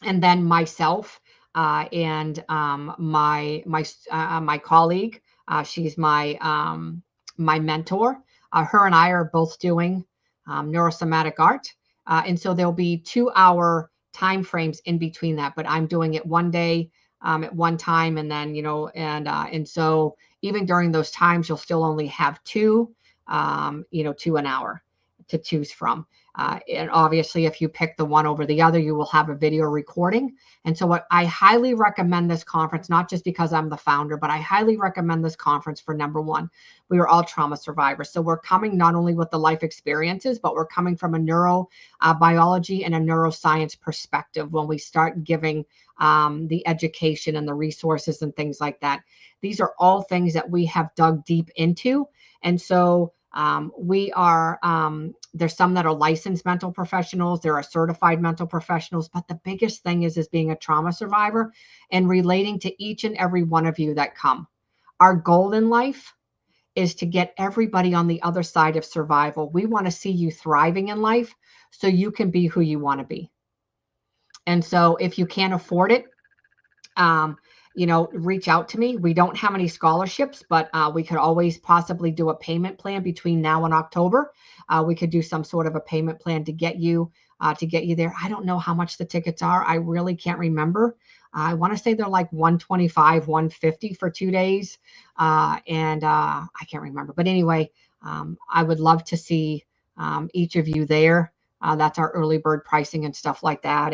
then myself and my colleague, she's my mentor. Her and I are both doing neurosomatic art. And so there'll be 2-hour time frames in between that, but I'm doing it one day at one time. And then, and so even during those times, you'll still only have 2 an hour to choose from. And obviously, if you pick the one over the other, you will have a video recording. And so what I highly recommend this conference, not just because I'm the founder, but I highly recommend this conference for, number one, we are all trauma survivors. So we're coming not only with the life experiences, but we're coming from a neurobiology and a neuroscience perspective when we start giving the education and the resources and things like that. These are all things that we have dug deep into. And so we are, there's some that are licensed mental professionals, there are certified mental professionals, but the biggest thing is being a trauma survivor and relating to each and every one of you that come. Our goal in life is to get everybody on the other side of survival. We want to see you thriving in life so you can be who you want to be. And so if you can't afford it, reach out to me. We don't have any scholarships, but we could always possibly do a payment plan between now and October. We could do some sort of a payment plan to get you there. I don't know how much the tickets are. I really can't remember. I want to say they're like $125, $150 for 2 days. And I can't remember. But anyway, I would love to see each of you there. That's our early bird pricing and stuff like that.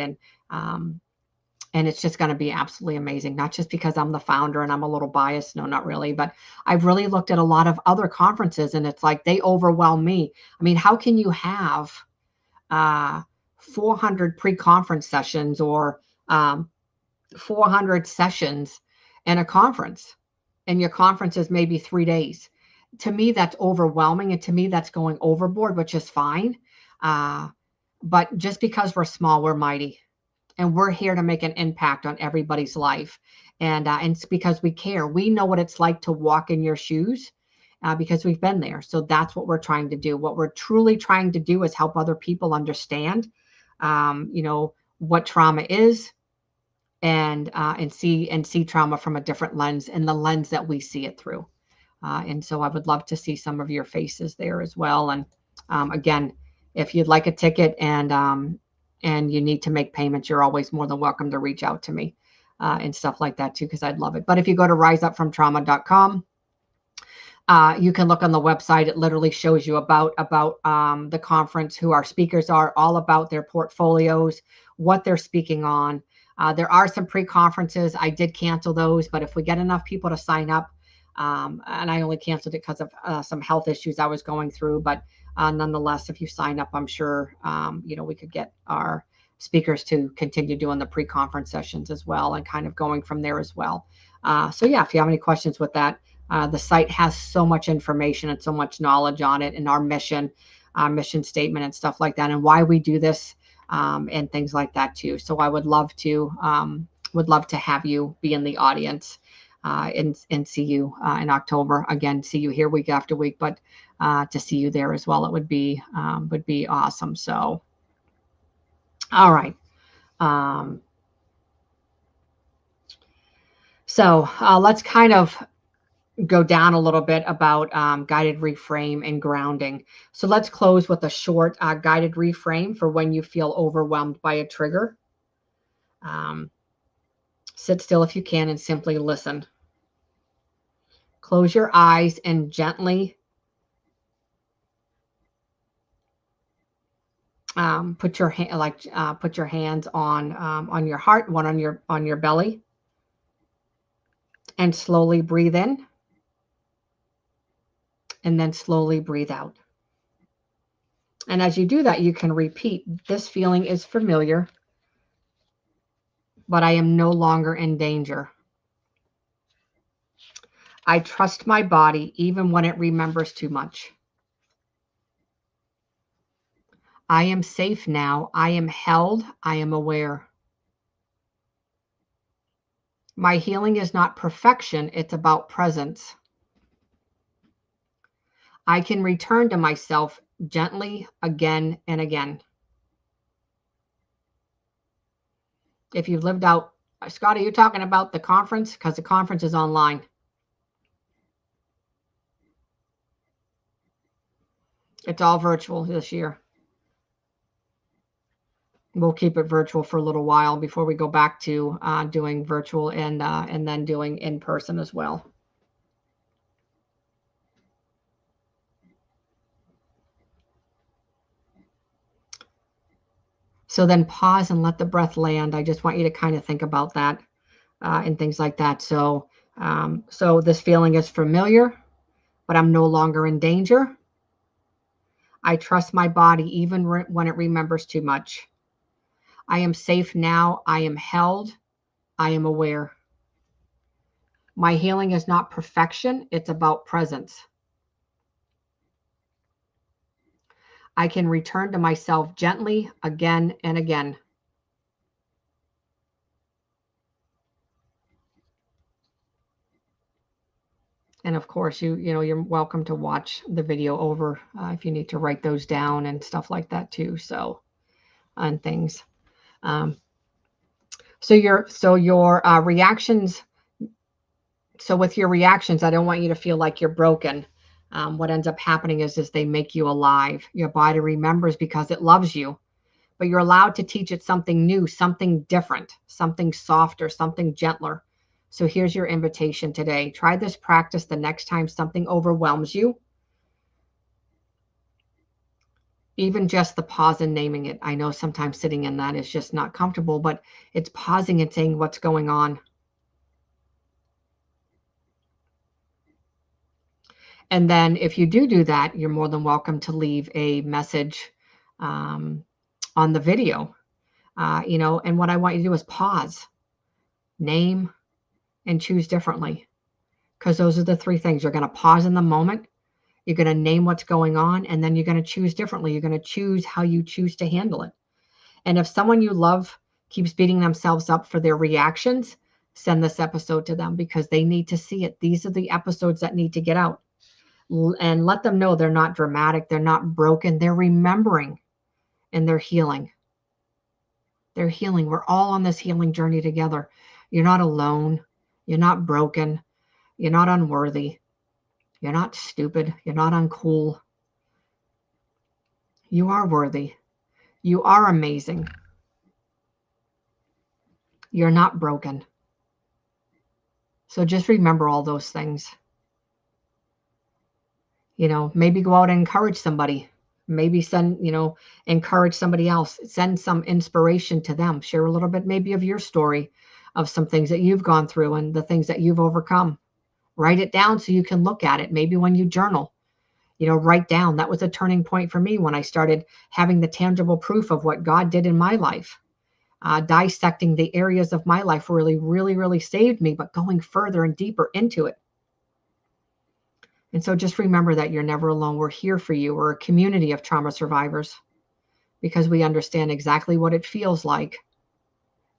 And it's just going to be absolutely amazing, not just because I'm the founder and I'm a little biased. No, not really. But I've really looked at a lot of other conferences, and it's like they overwhelm me. I mean, how can you have 400 pre-conference sessions or 400 sessions in a conference, and your conference is maybe 3 days? To me, that's overwhelming. And to me, that's going overboard, which is fine. But just because we're small, we're mighty. And we're here to make an impact on everybody's life. And it's because we care. We know what it's like to walk in your shoes because we've been there. So that's what we're trying to do. What we're truly trying to do is help other people understand, what trauma is, and see trauma from a different lens, and the lens that we see it through. And so I would love to see some of your faces there as well. And again, if you'd like a ticket and you need to make payments, you're always more than welcome to reach out to me and stuff like that too, because I'd love it. But if you go to riseupfromtrauma.com, you can look on the website. It literally shows you about the conference, who our speakers are, all about their portfolios, what they're speaking on. There are some pre-conferences. I did cancel those, but if we get enough people to sign up, and I only canceled it because of some health issues I was going through, but nonetheless, if you sign up, I'm sure we could get our speakers to continue doing the pre-conference sessions as well, and kind of going from there as well. So yeah, if you have any questions with that, the site has so much information and so much knowledge on it, and our mission statement and stuff like that, and why we do this, and things like that too. So I would love to have you be in the audience and see you in October. Again, see you here week after week, but to see you there as well, it would be awesome. So, all right. So let's kind of go down a little bit about guided reframe and grounding. So let's close with a short guided reframe for when you feel overwhelmed by a trigger. Sit still if you can and simply listen. Close your eyes and gently put your hands on your heart, one on your belly, and slowly breathe in, and then slowly breathe out. And as you do that, you can repeat, this feeling is familiar, but I am no longer in danger. I trust my body even when it remembers too much. I am safe now. I am held. I am aware. My healing is not perfection. It's about presence. I can return to myself gently again and again. If you've lived out, Scott, are you talking about the conference? Because the conference is online. It's all virtual this year. We'll keep it virtual for a little while before we go back to doing virtual and then doing in person as well. So then pause and let the breath land. I just want you to kind of think about that and things like that. So this feeling is familiar, but I'm no longer in danger. I trust my body even when it remembers too much. I am safe now. I am held. I am aware. My healing is not perfection. It's about presence. I can return to myself gently again and again. And of course, you're welcome to watch the video over if you need to write those down and stuff like that too. So, and things. So your reactions. So with your reactions, I don't want you to feel like you're broken. What ends up happening is they make you alive. Your body remembers because it loves you, but you're allowed to teach it something new, something different, something softer, something gentler. So here's your invitation today. Try this practice the next time something overwhelms you. Even just the pause and naming it. I know sometimes sitting in that is just not comfortable, but it's pausing and saying what's going on. And then if you do that, you're more than welcome to leave a message on the video. And what I want you to do is pause, name, and choose differently. Because those are the three things. You're going to pause in the moment. You're going to name what's going on, and then you're going to choose differently. You're going to choose how you choose to handle it. And if someone you love keeps beating themselves up for their reactions, send this episode to them because they need to see it. These are the episodes that need to get out. And let them know they're not dramatic. They're not broken. They're remembering and they're healing. They're healing. We're all on this healing journey together. You're not alone. You're not broken. You're not unworthy. You're not stupid. You're not uncool. You are worthy. You are amazing. You're not broken. So just remember all those things. You know, maybe go out and encourage somebody. Maybe send, encourage somebody else. Send some inspiration to them. Share a little bit maybe of your story of some things that you've gone through and the things that you've overcome. Write it down so you can look at it. Maybe when you journal, write down. That was a turning point for me when I started having the tangible proof of what God did in my life. Dissecting the areas of my life really, really, really saved me, but going further and deeper into it. And so just remember that you're never alone. We're here for you. We're a community of trauma survivors because we understand exactly what it feels like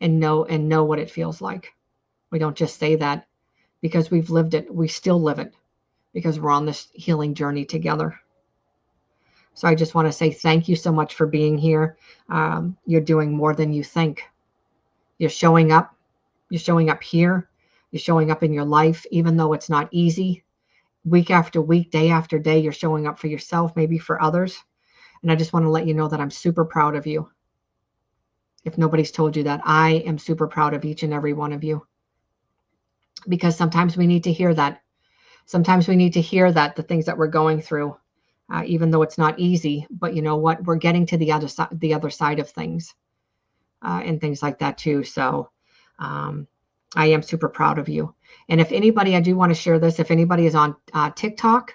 and know what it feels like. We don't just say that because we've lived it. We still live it because we're on this healing journey together. So I just want to say thank you so much for being here. You're doing more than you think. You're showing up. You're showing up here. You're showing up in your life, even though it's not easy. Week after week, day after day, you're showing up for yourself, maybe for others. And I just want to let you know that I'm super proud of you. If nobody's told you that, I am super proud of each and every one of you. Because sometimes we need to hear that. Sometimes we need to hear that the things that we're going through, even though it's not easy, but you know what? We're getting to the other side of things and things like that too. So I am super proud of you. And if anybody, I do want to share this, if anybody is on TikTok,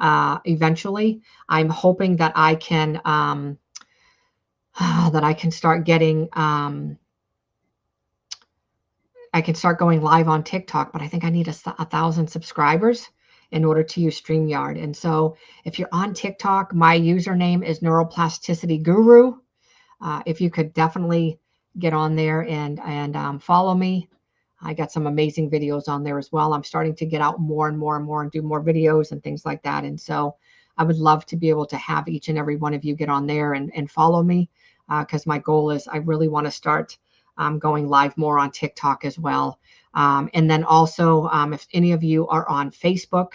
eventually, I'm hoping that I can start getting, I can start going live on TikTok, but I think I need 1,000 subscribers in order to use StreamYard. And so if you're on TikTok, my username is Neuroplasticity Guru. If you could definitely get on there and follow me. I got some amazing videos on there as well. I'm starting to get out more and more and more and do more videos and things like that. And so I would love to be able to have each and every one of you get on there and follow me because my goal is I really want to start going live more on TikTok as well. And then also, if any of you are on Facebook,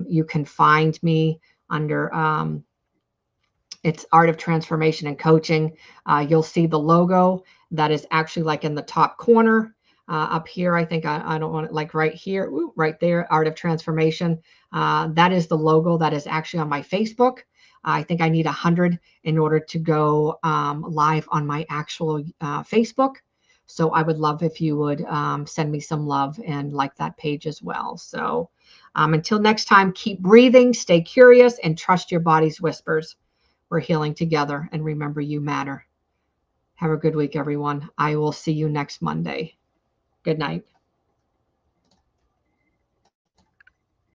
you can find me under it's Art of Transformation and Coaching. You'll see the logo that is actually like in the top corner. Up here, I think I don't want it like right here, right there, Art of Transformation. That is the logo that is actually on my Facebook. I think I need 100 in order to go live on my actual Facebook. So I would love if you would send me some love and like that page as well. So until next time, keep breathing, stay curious, and trust your body's whispers. We're healing together, and remember, you matter. Have a good week, everyone. I will see you next Monday. Good night.